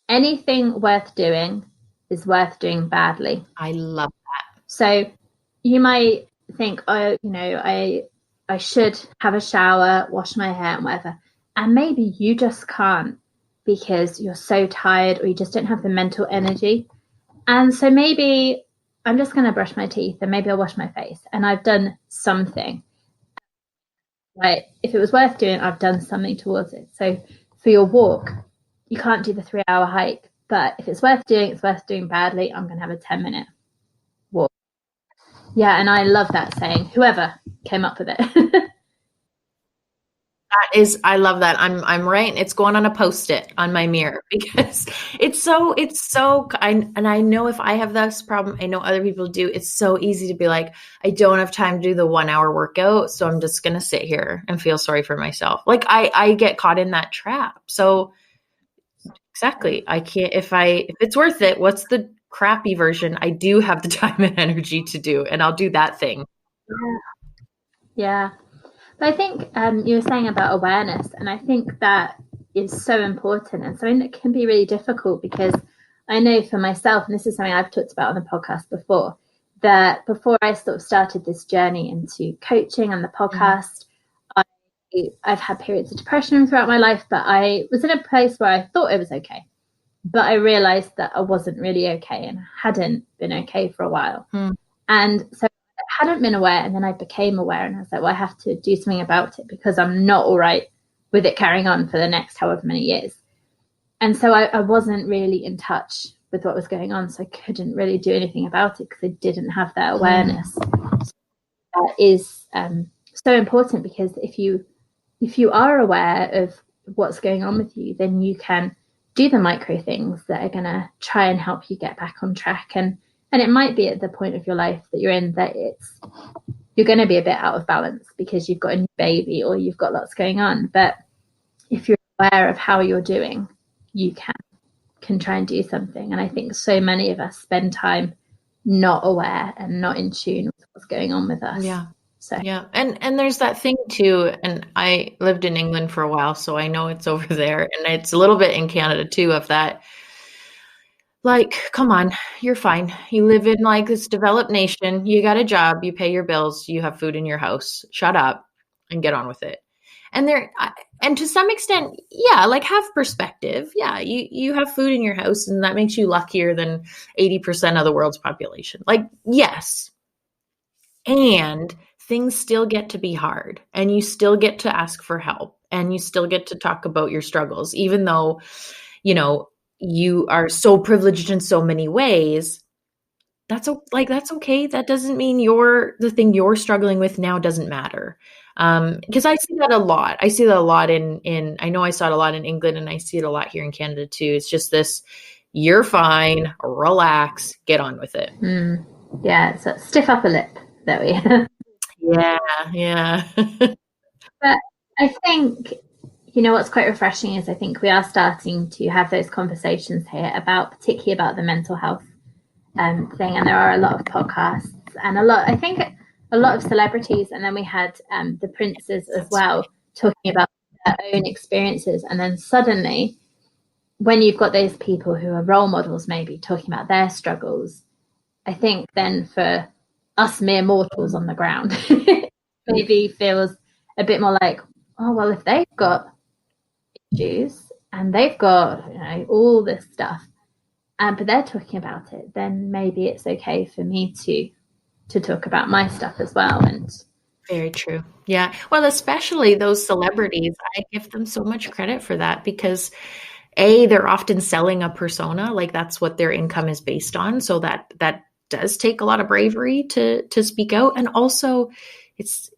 Anything worth doing is worth doing badly. I love So you might think, oh, I should have a shower, wash my hair, and whatever. And maybe you just can't because you're so tired or you just don't have the mental energy. And so maybe I'm just going to brush my teeth and maybe I'll wash my face. And I've done something. Like if it was worth doing, I've done something towards it. So for your walk, you can't do the 3-hour hike. But if it's worth doing, it's worth doing badly. I'm going to have a 10-minute walk. Yeah, and I love that saying. Whoever came up with it. that. Is I love that. I'm right. It's going on a post-it on my mirror because I know if I have this problem, I know other people do. It's so easy to be like, I don't have time to do the 1 hour workout, so I'm just gonna sit here and feel sorry for myself. Like I get caught in that trap. So exactly. I can't if it's worth it, what's the crappy version I do have the time and energy to do, and I'll do that thing. Yeah. But I think you were saying about awareness, and I think that is so important and something that can be really difficult because I know for myself, and this is something I've talked about on the podcast before, that before I sort of started this journey into coaching and the podcast, I've had periods of depression throughout my life, but I was in a place where I thought it was okay. But I realized that I wasn't really okay and hadn't been okay for a while. And so I hadn't been aware, and then I became aware, and I was like, well, I have to do something about it because I'm not all right with it carrying on for the next however many years. And so I wasn't really in touch with what was going on, so I couldn't really do anything about it because I didn't have that awareness. So that is so important because if you are aware of what's going on with you, then you can do the micro things that are going to try and help you get back on track. And it might be at the point of your life that you're in that you're going to be a bit out of balance because you've got a new baby or you've got lots going on. But if you're aware of how you're doing, you can try and do something. And I think so many of us spend time not aware and not in tune with what's going on with us. Yeah. So yeah. And there's that thing too. And I lived in England for a while, so I know it's over there. And it's a little bit in Canada too of that. Like, come on, you're fine. You live in like this developed nation. You got a job, you pay your bills, you have food in your house. Shut up and get on with it. And to some extent, yeah, like have perspective. Yeah, you have food in your house and that makes you luckier than 80% of the world's population. Like, yes. And things still get to be hard and you still get to ask for help and you still get to talk about your struggles, even though, you are so privileged in so many ways. That's okay. That doesn't mean the thing you're struggling with now doesn't matter. Because I see that a lot. I see that a lot I know I saw it a lot in England and I see it a lot here in Canada too. It's just this, you're fine, relax, get on with it. Yeah. So stiff upper lip that we Yeah. But I think, what's quite refreshing is I think we are starting to have those conversations here particularly about the mental health thing. And there are a lot of podcasts and I think a lot of celebrities. And then we had the princes as well talking about their own experiences. And then suddenly when you've got those people who are role models, maybe talking about their struggles, I think then for us mere mortals on the ground, maybe feels a bit more like, oh, well, if they've got issues and they've got all this stuff, but they're talking about it, then maybe it's okay for me to talk about my stuff as well. And very true. Yeah. Well, especially those celebrities, I give them so much credit for that because they're often selling a persona, like that's what their income is based on. So that does take a lot of bravery to speak out. And also it's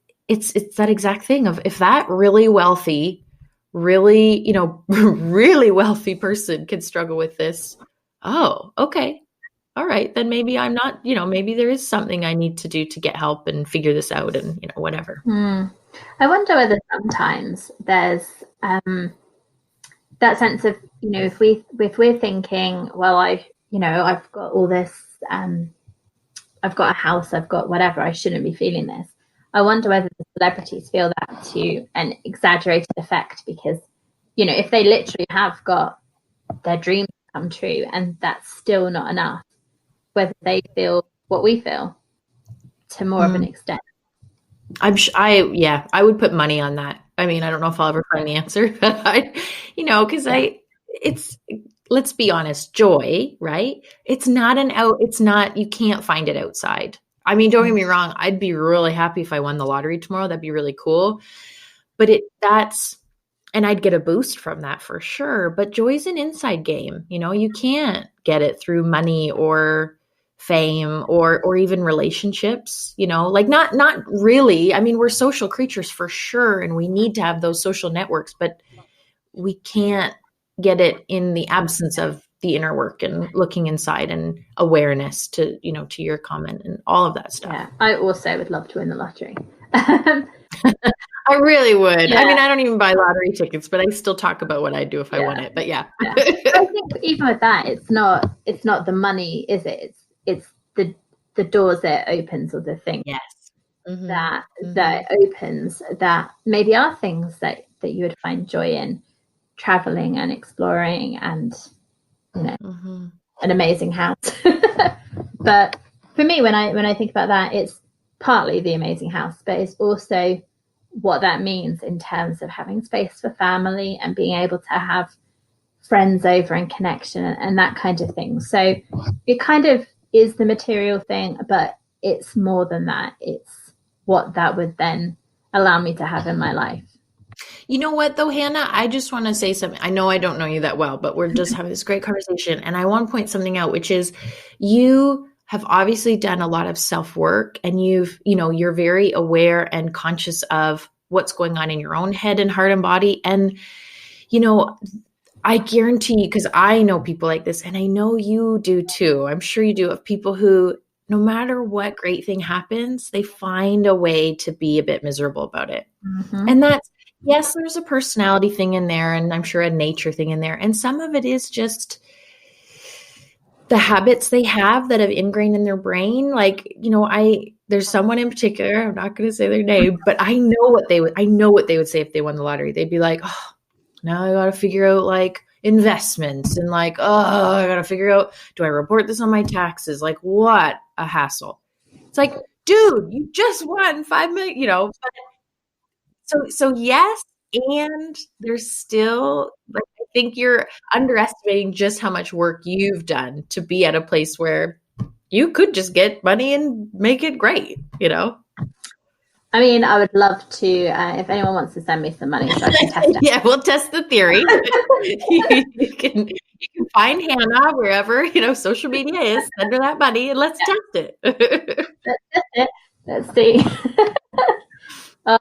that exact thing of if that really wealthy, really, really wealthy person can struggle with this. Oh, okay. All right. Then maybe I'm not, maybe there is something I need to do to get help and figure this out and, whatever. I wonder whether sometimes there's that sense of, if we're thinking, well, I've got all this, I've got a house, I've got whatever, I shouldn't be feeling this. I wonder whether the celebrities feel that to an exaggerated effect, because, if they literally have got their dreams come true and that's still not enough, whether they feel what we feel to more of an extent. I would put money on that. I mean, I don't know if I'll ever find the answer, but let's be honest, joy, right? It's not, you can't find it outside. I mean, don't get me wrong. I'd be really happy if I won the lottery tomorrow. That'd be really cool. But and I'd get a boost from that for sure. But joy's an inside game. You can't get it through money or fame or even relationships, like not really. I mean, we're social creatures for sure, and we need to have those social networks, but we can't get it in the absence of the inner work and looking inside and awareness to your comment and all of that stuff. Yeah, I also would love to win the lottery. I really would. Yeah. I mean, I don't even buy lottery tickets, but I still talk about what I'd do if I won it. But yeah. I think even with that, it's not the money, is it? It's the doors that it opens, or the things that opens, that maybe are things that you would find joy in, traveling and exploring, and an amazing house. But for me, when I think about that, it's partly the amazing house, but it's also what that means in terms of having space for family and being able to have friends over and connection and that kind of thing. So it kind of is the material thing, but it's more than that. It's what that would then allow me to have in my life. You know what, though, Hannah? I just want to say something. I know I don't know you that well, but we're just having this great conversation. And I want to point something out, which is you have obviously done a lot of self-work, and you're very aware and conscious of what's going on in your own head and heart and body. And, I guarantee you, because I know people like this, and I know you do too. I'm sure you do, of people who, no matter what great thing happens, they find a way to be a bit miserable about it. And that's, yes, there's a personality thing in there, and I'm sure a nature thing in there. And some of it is just the habits they have that have ingrained in their brain. Like, there's someone in particular, I'm not going to say their name, but I know what they would say if they won the lottery. They'd be like, oh, now I got to figure out like investments, and like, oh, I got to figure out, do I report this on my taxes? Like, what a hassle. It's like, dude, you just won 5 million, So yes, and there's still, like, I think you're underestimating just how much work you've done to be at a place where you could just get money and make it great, I mean, I would love to, if anyone wants to send me some money so I can test it. Yeah, we'll test the theory. you can find Hannah wherever, social media is, send her that money and let's test it. Let's see. Oh,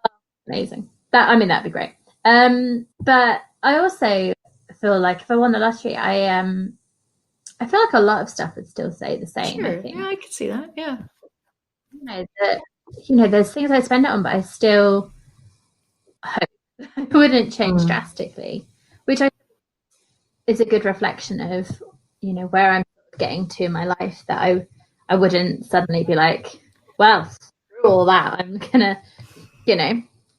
amazing. That'd be great. But I also feel like if I won the lottery, I feel like a lot of stuff would still stay the same. Sure. I think. Yeah, I can see that. Yeah. There's things I spend it on, but I still hope it wouldn't change drastically, which I think is a good reflection of, where I'm getting to in my life, that I wouldn't suddenly be like, well, through all that, I'm gonna,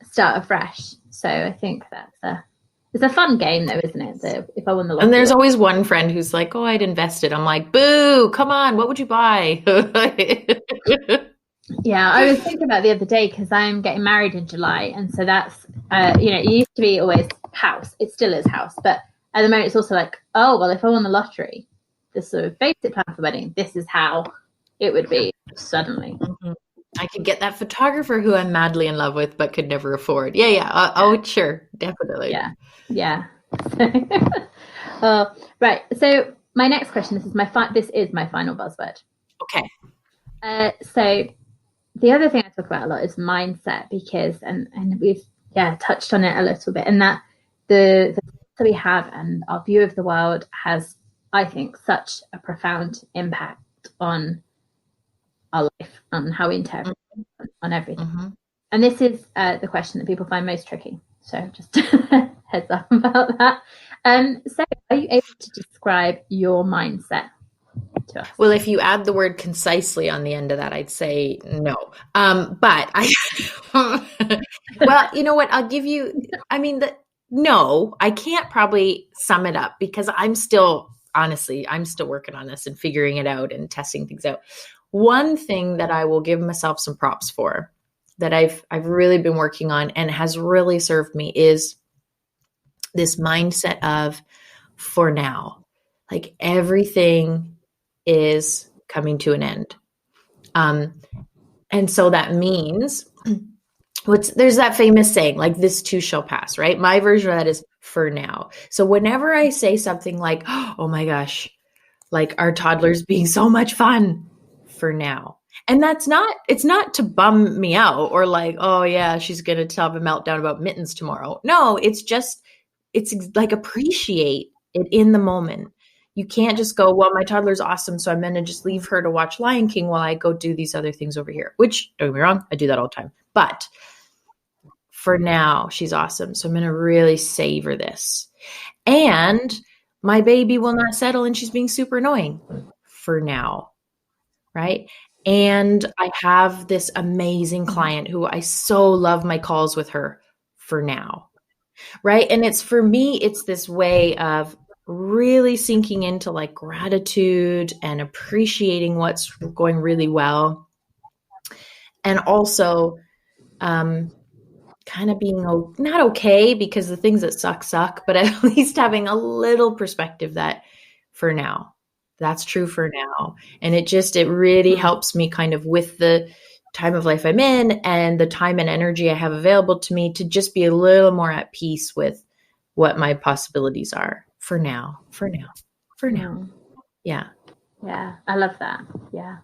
start afresh. So I think it's a fun game, though, isn't it? So if I won the lottery. And there's always one friend who's like, oh, I'd invested. I'm like, boo, come on, what would you buy? Yeah, I was thinking about the other day, because I'm getting married in July, and so that's it used to be always house. It still is house, but at the moment it's also like, oh well, if I won the lottery, the sort of basic plan for wedding, this is how it would be suddenly. I could get that photographer who I'm madly in love with but could never afford. Yeah. Oh, sure, definitely. Yeah. Right. So my next question. This is my final buzzword. Okay. So the other thing I talk about a lot is mindset, because and we've touched on it a little bit, and that the that we have and our view of the world has, I think, such a profound impact on our life, on how we interpret on everything. And this is the question that people find most tricky. So just heads up about that. So are you able to describe your mindset to us? Well, if you add the word concisely on the end of that, I'd say no. But I, well, you know what? I'll give you, I mean, no, I can't probably sum it up because honestly, I'm still working on this and figuring it out and testing things out. One thing that I will give myself some props for that I've really been working on and has really served me is this mindset of for now, like everything is coming to an end. And so that means there's that famous saying, like this too shall pass, right? My version of that is for now. So whenever I say something like, oh my gosh, like our toddler's being so much fun for now. And it's not to bum me out or like, oh yeah, she's going to have a meltdown about mittens tomorrow. No, it's like appreciate it in the moment. You can't just go, well, my toddler's awesome, so I'm going to just leave her to watch Lion King while I go do these other things over here, which, don't get me wrong, I do that all the time. But for now, she's awesome, so I'm going to really savor this. And my baby will not settle and she's being super annoying for now, right? And I have this amazing client who I so love my calls with her for now, right? And it's for me, it's this way of really sinking into like gratitude and appreciating what's going really well. And also kind of being not okay because the things that suck, but at least having a little perspective that for now, that's true for now. And it really helps me kind of with the time of life I'm in and the time and energy I have available to me to just be a little more at peace with what my possibilities are for now. Yeah. Yeah, I love that. Yeah.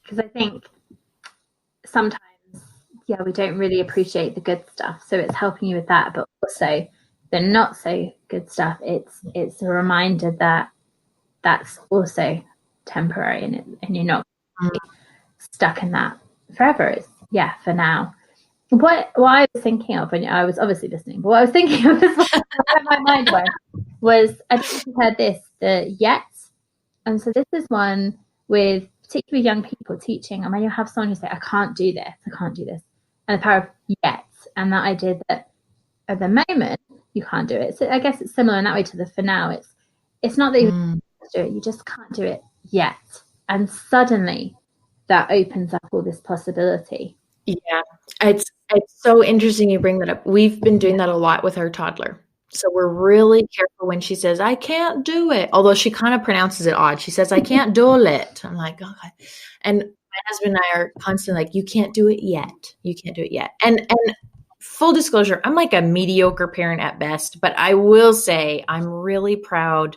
Because I think sometimes, we don't really appreciate the good stuff. So it's helping you with that, but also the not so good stuff. It's a reminder that that's also temporary and you're not stuck in that forever. It's for now. What I was thinking of, and I was obviously listening, but what I was thinking of as well, where my mind went, was I don't know if you've heard this, the yet. And so this is one with particularly young people teaching. And when you have someone who say, I can't do this, and the power of yet, and that idea that at the moment you can't do it. So I guess it's similar in that way to the for now. It's not that you can't do it, you just can't do it yet. And suddenly that opens up all this possibility. Yeah, it's so interesting you bring that up. We've been doing that a lot with our toddler. So we're really careful when she says, I can't do it. Although she kind of pronounces it odd. She says, I can't do it. I'm like, okay. And my husband and I are constantly like, you can't do it yet. You can't do it yet. And full disclosure, I'm like a mediocre parent at best, but I will say I'm really proud.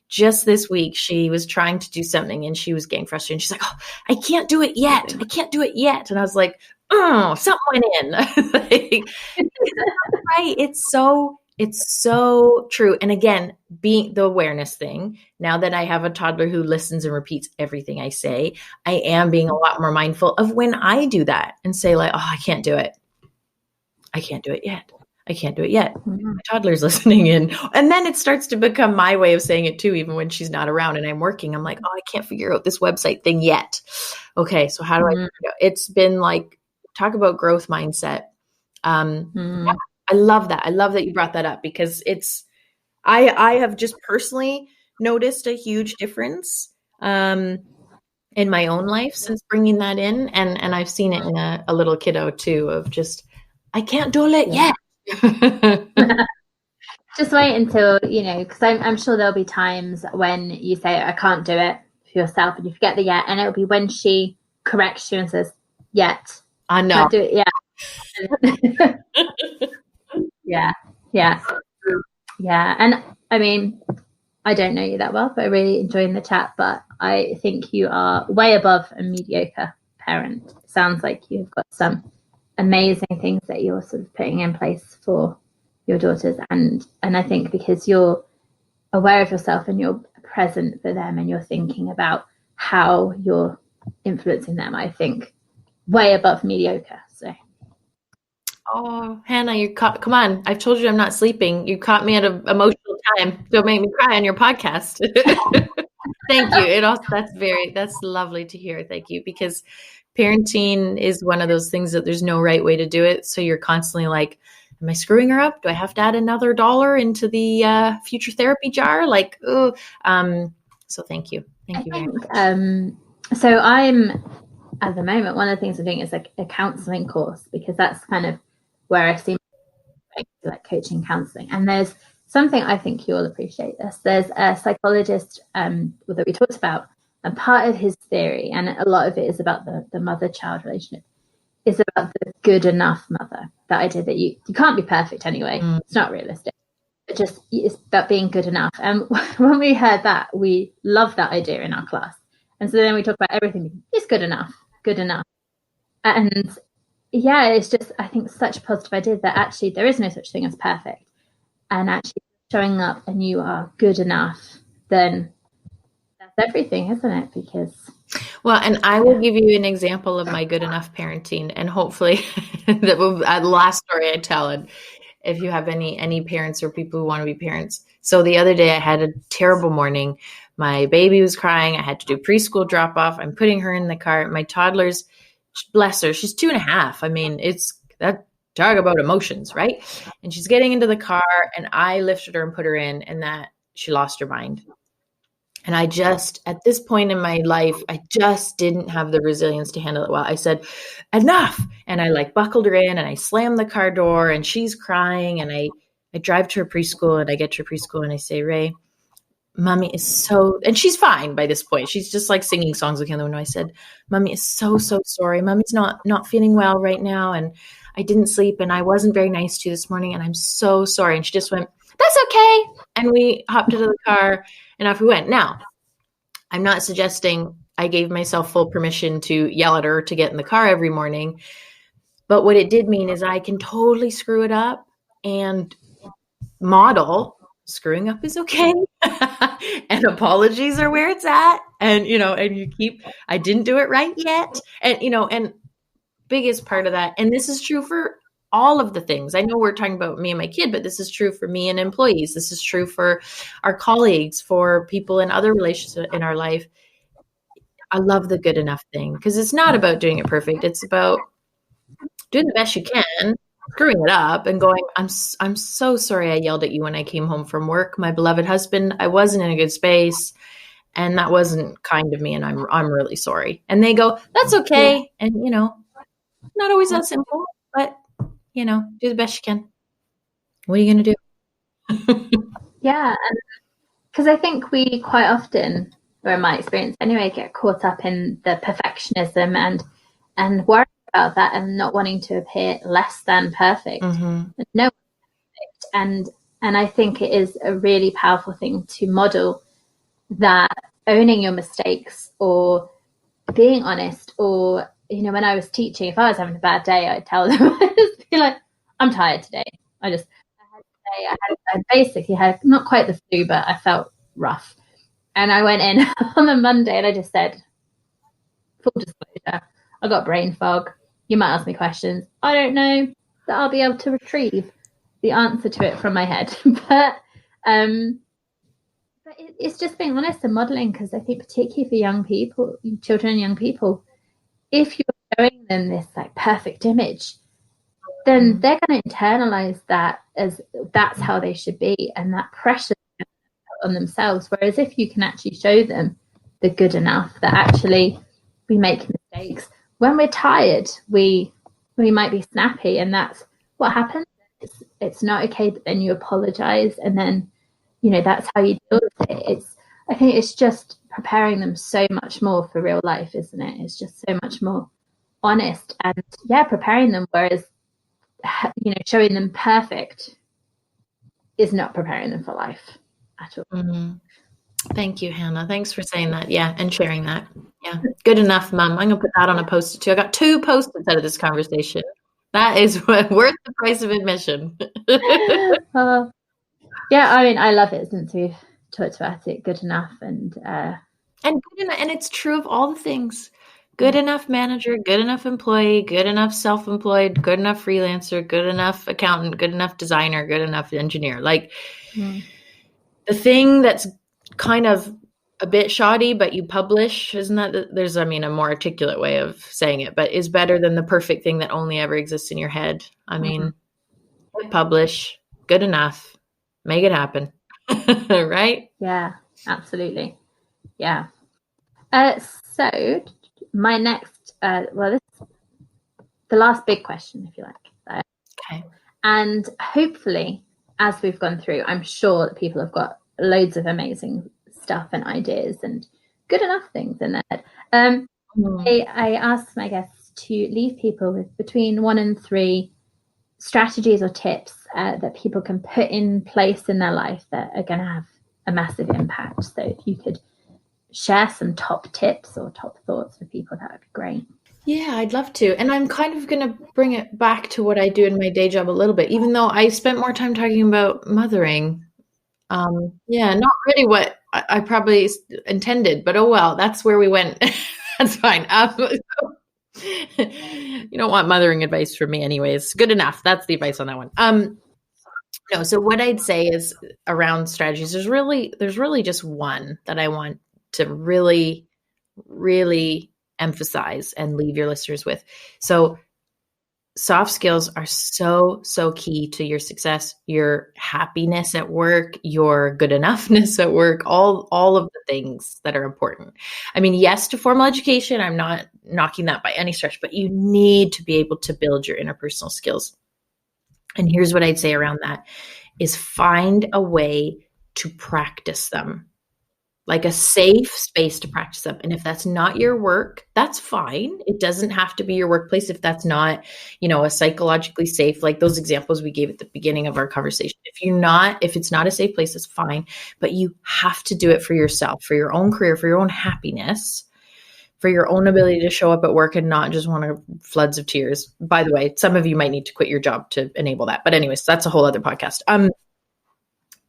Just this week, she was trying to do something and she was getting frustrated. And she's like, oh, I can't do it yet. I can't do it yet. And I was like, oh, something went in. Like, right. It's so true. And again, being the awareness thing, now that I have a toddler who listens and repeats everything I say, I am being a lot more mindful of when I do that and say like, oh, I can't do it. I can't do it yet. I can't do it yet. My toddler's listening in. And then it starts to become my way of saying it too, even when she's not around and I'm working. I'm like, oh, I can't figure out this website thing yet. Okay, so how do I figure it out? It's been like, talk about growth mindset. Yeah, I love that. I love that you brought that up because I have just personally noticed a huge difference in my own life since bringing that in. And I've seen it in a little kiddo too of just, I can't do it yet. Just wait until, because I'm sure there'll be times when you say, I can't do it for yourself and you forget the yet. And it'll be when she corrects you and says, yet. I know. Can't do it yet. Yeah. And I mean, I don't know you that well, but I really enjoying the chat. But I think you are way above a mediocre parent. Sounds like you've got some amazing things that you're sort of putting in place for your daughters. And I think because you're aware of yourself and you're present for them and you're thinking about how you're influencing them, I think way above mediocre. So Oh, Hannah, come on. I've told you I'm not sleeping. You caught me at an emotional time. Don't make me cry on your podcast. Thank you. That's lovely to hear. Thank you. Because parenting is one of those things that there's no right way to do it. So you're constantly like, am I screwing her up? Do I have to add another dollar into the future therapy jar? Like, oh, so thank you. Thank you very much. So I'm, at the moment, one of the things I'm doing is like a counseling course, because that's kind of where I see like coaching, counseling. And there's something, I think you'll appreciate this. There's a psychologist that we talked about, and part of his theory, and a lot of it is about the mother-child relationship, is about the good enough mother. That idea that you can't be perfect anyway. It's not realistic. But just it's about being good enough. And when we heard that, we loved that idea in our class. And so then we talk about everything. It's good enough. And yeah, it's just, I think, such a positive idea that actually there is no such thing as perfect. And actually showing up and you are good enough, then that's everything, isn't it? Because well, and I will give you an example of my good enough parenting, and hopefully that will be the last story I tell. And if you have any parents or people who want to be parents. So the other day I had a terrible morning. My baby was crying. I had to do preschool drop off. I'm putting her in the car. My toddler's, bless her, she's 2.5. I mean, it's that, talk about emotions, right? And she's getting into the car, and I lifted her and put her in, and that she lost her mind. And I just, at this point in my life, I just didn't have the resilience to handle it well. I said, enough. And I like buckled her in, and I slammed the car door, and she's crying. And I drive to her preschool, and I get to her preschool, and I say, Ray, Mommy is so, and she's fine by this point. She's just like singing songs with the window. I said, Mommy is so sorry. Mommy's not feeling well right now. And I didn't sleep, and I wasn't very nice to you this morning. And I'm so sorry. And she just went, that's okay. And we hopped into the car and off we went. Now, I'm not suggesting I gave myself full permission to yell at her to get in the car every morning. But what it did mean is I can totally screw it up and model screwing up is okay. And apologies are where it's at. And, and you keep, I didn't do it right yet. And, and biggest part of that, and this is true for all of the things. I know we're talking about me and my kid, but this is true for me and employees. This is true for our colleagues, for people in other relationships in our life. I love the good enough thing, because it's not about doing it perfect. It's about doing the best you can, screwing it up and going, I'm so sorry I yelled at you when I came home from work, my beloved husband. I wasn't in a good space, and that wasn't kind of me, and I'm really sorry. And they go, that's okay. And, not always that simple, but, do the best you can. What are you going to do? Yeah, because I think we quite often, or in my experience anyway, get caught up in the perfectionism and worry about that and not wanting to appear less than perfect. Mm-hmm. No, perfect. And I think it is a really powerful thing to model that, owning your mistakes or being honest, or when I was teaching, if I was having a bad day, I'd tell them, I'd just be like, I'm tired today. I basically had not quite the flu, but I felt rough. And I went in on the Monday and I just said, full disclosure, I got brain fog. You might ask me questions. I don't know that I'll be able to retrieve the answer to it from my head. But it's just being honest and modeling, because I think particularly for young people, children and young people, if you're showing them this like perfect image, then they're going to internalize that as that's how they should be, and that pressure on themselves. Whereas if you can actually show them the good enough, that actually we make mistakes. When we're tired, we might be snappy, and that's what happens. It's not okay, but then you apologize, and then that's how you deal with it. I think it's just preparing them so much more for real life, isn't it? It's just so much more honest and preparing them. Whereas showing them perfect is not preparing them for life at all. Mm-hmm. Thank you, Hannah. Thanks for saying that. Yeah, and sharing that. Yeah, good enough, Mum. I'm gonna put that on a post-it too. I got 2 post-its out of this conversation. That is worth the price of admission. Yeah, I mean, I love it since we've talked about it. Good enough, and good enough, and it's true of all the things. Good enough manager, good enough employee, good enough self-employed, good enough freelancer, good enough accountant, good enough designer, good enough engineer. Like the thing that's kind of a bit shoddy, but you publish, isn't that there's, I mean, a more articulate way of saying it, but is better than the perfect thing that only ever exists in your head. I mean, publish, good enough, make it happen. Right? Yeah, absolutely. Yeah. So my next, this is the last big question, if you like. Okay. And hopefully, as we've gone through, I'm sure that people have got loads of amazing stuff and ideas and good enough things in there. I asked my guests to leave people with between 1 and 3 strategies or tips that people can put in place in their life that are going to have a massive impact. So if you could share some top tips or top thoughts with people, that would be great. Yeah, I'd love to. And I'm kind of going to bring it back to what I do in my day job a little bit, even though I spent more time talking about mothering. Yeah, not really what I probably intended, but oh well, that's where we went. That's fine. You don't want mothering advice from me anyways. Good enough. That's the advice on that one. No, so what I'd say is around strategies, there's really just one that I want to really, really emphasize and leave your listeners with. So soft skills are so, so key to your success, your happiness at work, your good enoughness at work, all of the things that are important. I mean, yes, to formal education, I'm not knocking that by any stretch, but you need to be able to build your interpersonal skills. And here's what I'd say around that is find a way to practice them. Like a safe space to practice them. And if that's not your work, that's fine. It doesn't have to be your workplace if that's not, a psychologically safe, like those examples we gave at the beginning of our conversation. If it's not a safe place, it's fine. But you have to do it for yourself, for your own career, for your own happiness, for your own ability to show up at work and not just want to floods of tears. By the way, some of you might need to quit your job to enable that. But anyways, that's a whole other podcast.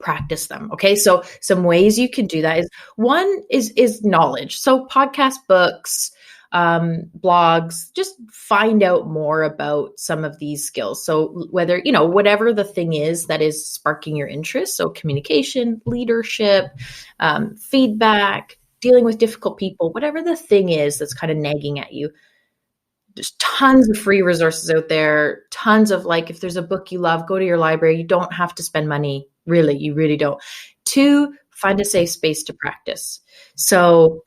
Practice them. Okay. So some ways you can do that is one is knowledge. So podcast, books, blogs, just find out more about some of these skills. So whether, whatever the thing is that is sparking your interest. So communication, leadership, feedback, dealing with difficult people, whatever the thing is that's kind of nagging at you. There's tons of free resources out there, tons of if there's a book you love, go to your library. You don't have to spend money. Really, you really don't. 2, find a safe space to practice. So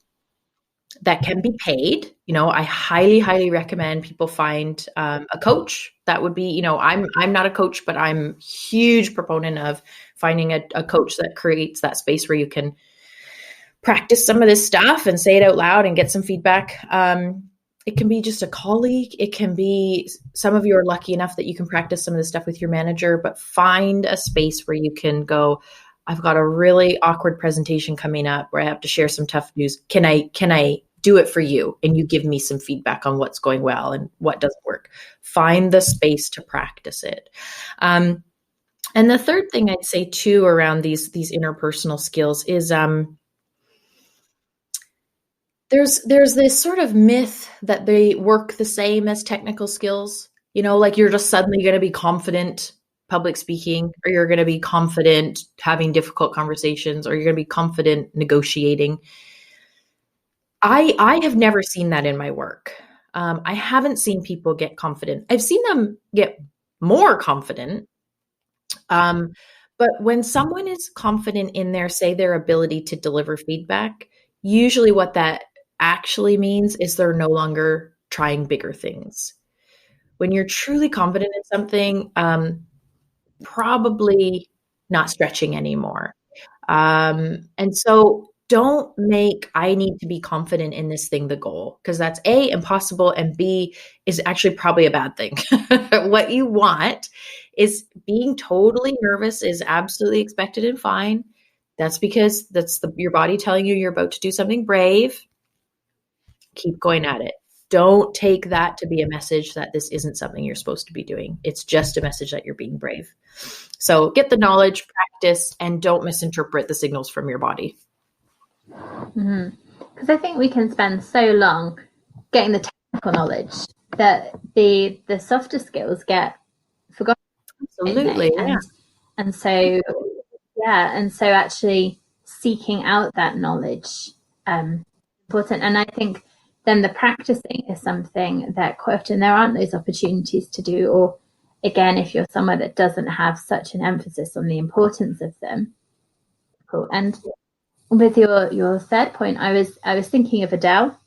that can be paid. I highly, highly recommend people find a coach. That would be, I'm not a coach, but I'm a huge proponent of finding a coach that creates that space where you can practice some of this stuff and say it out loud and get some feedback. It can be just a colleague. It can be some of you are lucky enough that you can practice some of this stuff with your manager, but find a space where you can go, I've got a really awkward presentation coming up where I have to share some tough news. Can I do it for you? And you give me some feedback on what's going well and what doesn't work. Find the space to practice it. And the third thing I'd say too around these interpersonal skills is there's this sort of myth that they work the same as technical skills, like you're just suddenly going to be confident public speaking, or you're going to be confident having difficult conversations, or you're going to be confident negotiating. I have never seen that in my work. I haven't seen people get confident. I've seen them get more confident. But when someone is confident in their ability to deliver feedback, usually what that actually means is they're no longer trying bigger things. When you're truly confident in something, probably not stretching anymore. And so don't make, I need to be confident in this thing, the goal, because that's A, impossible, and B, is actually probably a bad thing. What you want is being totally nervous is absolutely expected and fine. That's because your body telling you you're about to do something brave. Keep going at it. Don't take that to be a message that this isn't something you're supposed to be doing. It's just a message that you're being brave. So get the knowledge, practice, and don't misinterpret the signals from your body. Because I think we can spend so long getting the technical knowledge, that the softer skills get forgotten. Absolutely. Yeah. And so, yeah. And so actually seeking out that knowledge, important. And I think then the practicing is something that quite often there aren't those opportunities to do, or again, if you're somewhere that doesn't have such an emphasis on the importance of them. Cool. And with your third point, I was thinking of Adele,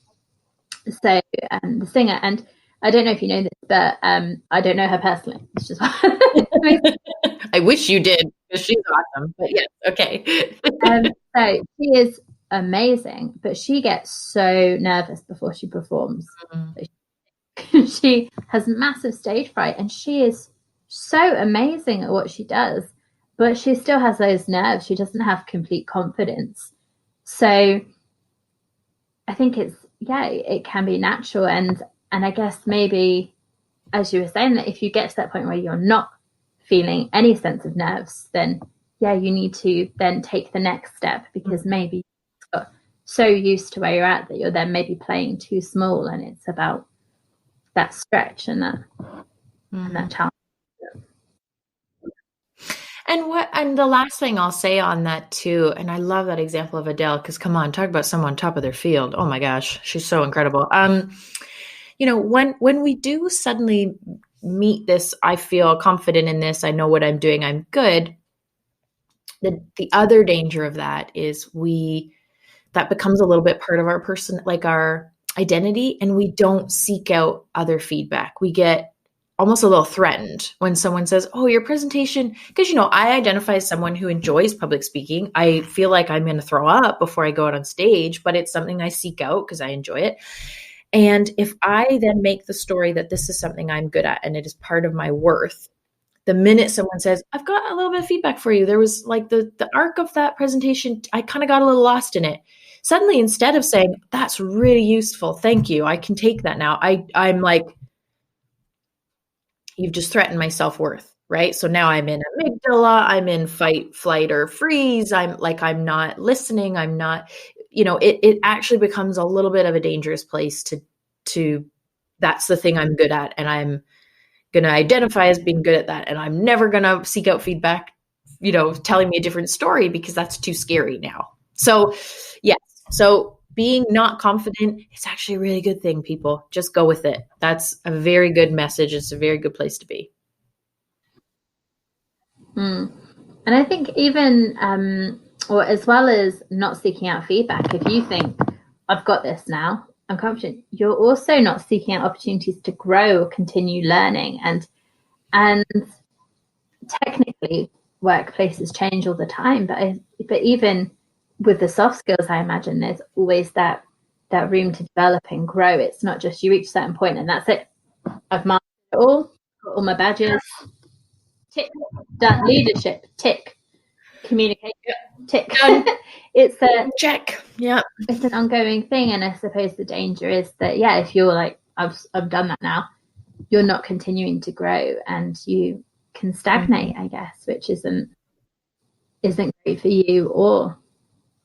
so the singer, and I don't know if you know this, but I don't know her personally. It's just I wish you did, because she's awesome. But yes, okay. So she is amazing, but she gets so nervous before she performs. Mm-hmm. She has massive stage fright, and she is so amazing at what she does, but she still has those nerves. She doesn't have complete confidence. So I think it can be natural, and I guess maybe, as you were saying, that if you get to that point where you're not feeling any sense of nerves, then you need to then take the next step, because maybe you got so used to where you're at that you're then maybe playing too small, and it's about that stretch and that challenge. And the last thing I'll say on that too, and I love that example of Adele, because come on, talk about someone top of their field. Oh my gosh, she's so incredible. When we do suddenly meet this, I feel confident in this, I know what I'm doing, I'm good. The other danger of that is that becomes a little bit part of our person, like our identity, and we don't seek out other feedback. We get almost a little threatened when someone says, oh, your presentation, because, I identify as someone who enjoys public speaking. I feel like I'm going to throw up before I go out on stage, but it's something I seek out because I enjoy it. And if I then make the story that this is something I'm good at and it is part of my worth, the minute someone says, I've got a little bit of feedback for you, there was like the arc of that presentation, I kind of got a little lost in it. Suddenly, instead of saying, that's really useful, thank you, I can take that now, I'm like, you've just threatened my self-worth, right? So now I'm in amygdala, I'm in fight, flight, or freeze. I'm not listening. I'm not, it actually becomes a little bit of a dangerous place to that's the thing I'm good at. And I'm going to identify as being good at that. And I'm never going to seek out feedback, telling me a different story, because that's too scary now. So yes. So being not confident is actually a really good thing, people. Just go with it. That's a very good message. It's a very good place to be. And I think even, or as well as not seeking out feedback, if you think, I've got this now, I'm confident, you're also not seeking out opportunities to grow or continue learning. And technically, workplaces change all the time, but even with the soft skills, I imagine there's always that room to develop and grow. It's not just you reach a certain point and that's it. I've mastered it all, got all my badges, tick, done. Leadership, tick. Communication, tick. It's a check. Yeah, it's an ongoing thing, and I suppose the danger is that if you're like, I've done that now, you're not continuing to grow, and you can stagnate, I guess, which isn't great for you or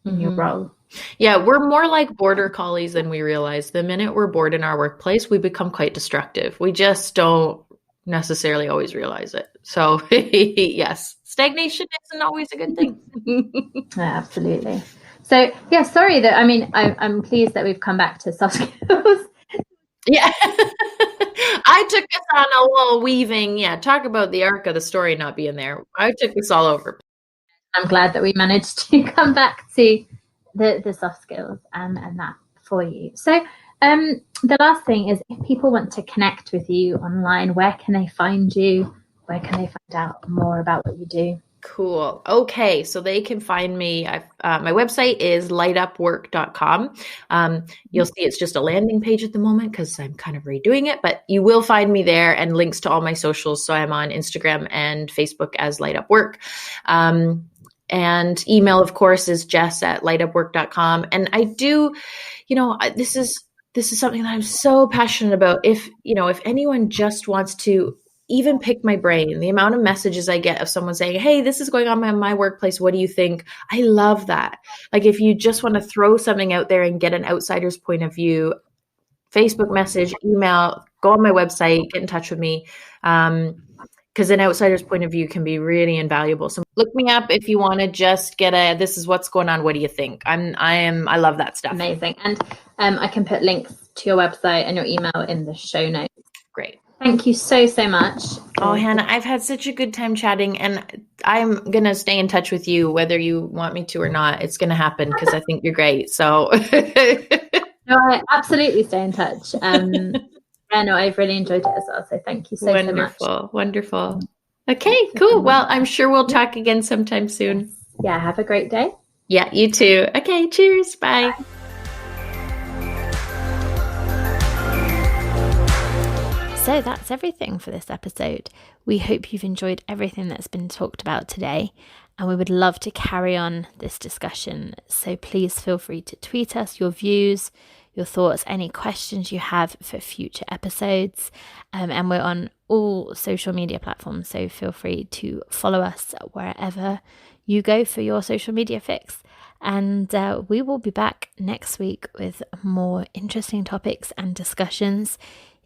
in your role. Yeah, we're more like border collies than we realize. The minute we're bored in our workplace, we become quite destructive. We just don't necessarily always realize it. So yes, stagnation isn't always a good thing. Yeah, absolutely. So sorry that, I'm pleased that we've come back to soft skills. Yeah. I took us on a little weaving. Yeah, talk about the arc of the story not being there. I took this all over. I'm glad that we managed to come back to the soft skills and that for you. So the last thing is, if people want to connect with you online, where can they find you? Where can they find out more about what you do? Cool. Okay. So they can find me. My website is lightupwork.com. You'll see it's just a landing page at the moment because I'm kind of redoing it, but you will find me there, and links to all my socials. So I'm on Instagram and Facebook as lightupwork. And email, of course, is jess@lightupwork.com. And I do, this is something that I'm so passionate about. If anyone just wants to even pick my brain, the amount of messages I get of someone saying, hey, this is going on in my workplace, what do you think? I love that. Like, if you just want to throw something out there and get an outsider's point of view, Facebook message, email, go on my website, get in touch with me. Because an outsider's point of view can be really invaluable. So look me up if you want to just get this is what's going on. What do you think? I love that stuff. Amazing. And I can put links to your website and your email in the show notes. Great. Thank you so much. Oh, Hannah, I've had such a good time chatting, and I'm going to stay in touch with you whether you want me to or not. It's going to happen because I think you're great. So no, I absolutely stay in touch. Yeah, no, I've really enjoyed it as well. So thank you so much. Wonderful. Okay, cool. Well, I'm sure we'll talk again sometime soon. Yeah, have a great day. Yeah, you too. Okay, cheers. Bye. So that's everything for this episode. We hope you've enjoyed everything that's been talked about today, and we would love to carry on this discussion. So please feel free to tweet us your views, your thoughts, any questions you have for future episodes. And we're on all social media platforms, so feel free to follow us wherever you go for your social media fix. And we will be back next week with more interesting topics and discussions.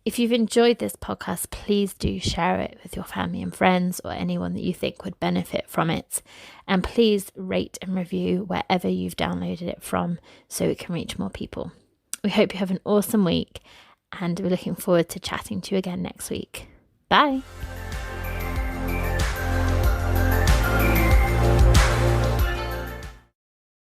If you've enjoyed this podcast, please do share it with your family and friends or anyone that you think would benefit from it. And please rate and review wherever you've downloaded it from so it can reach more people. We hope you have an awesome week, and we're looking forward to chatting to you again next week. Bye.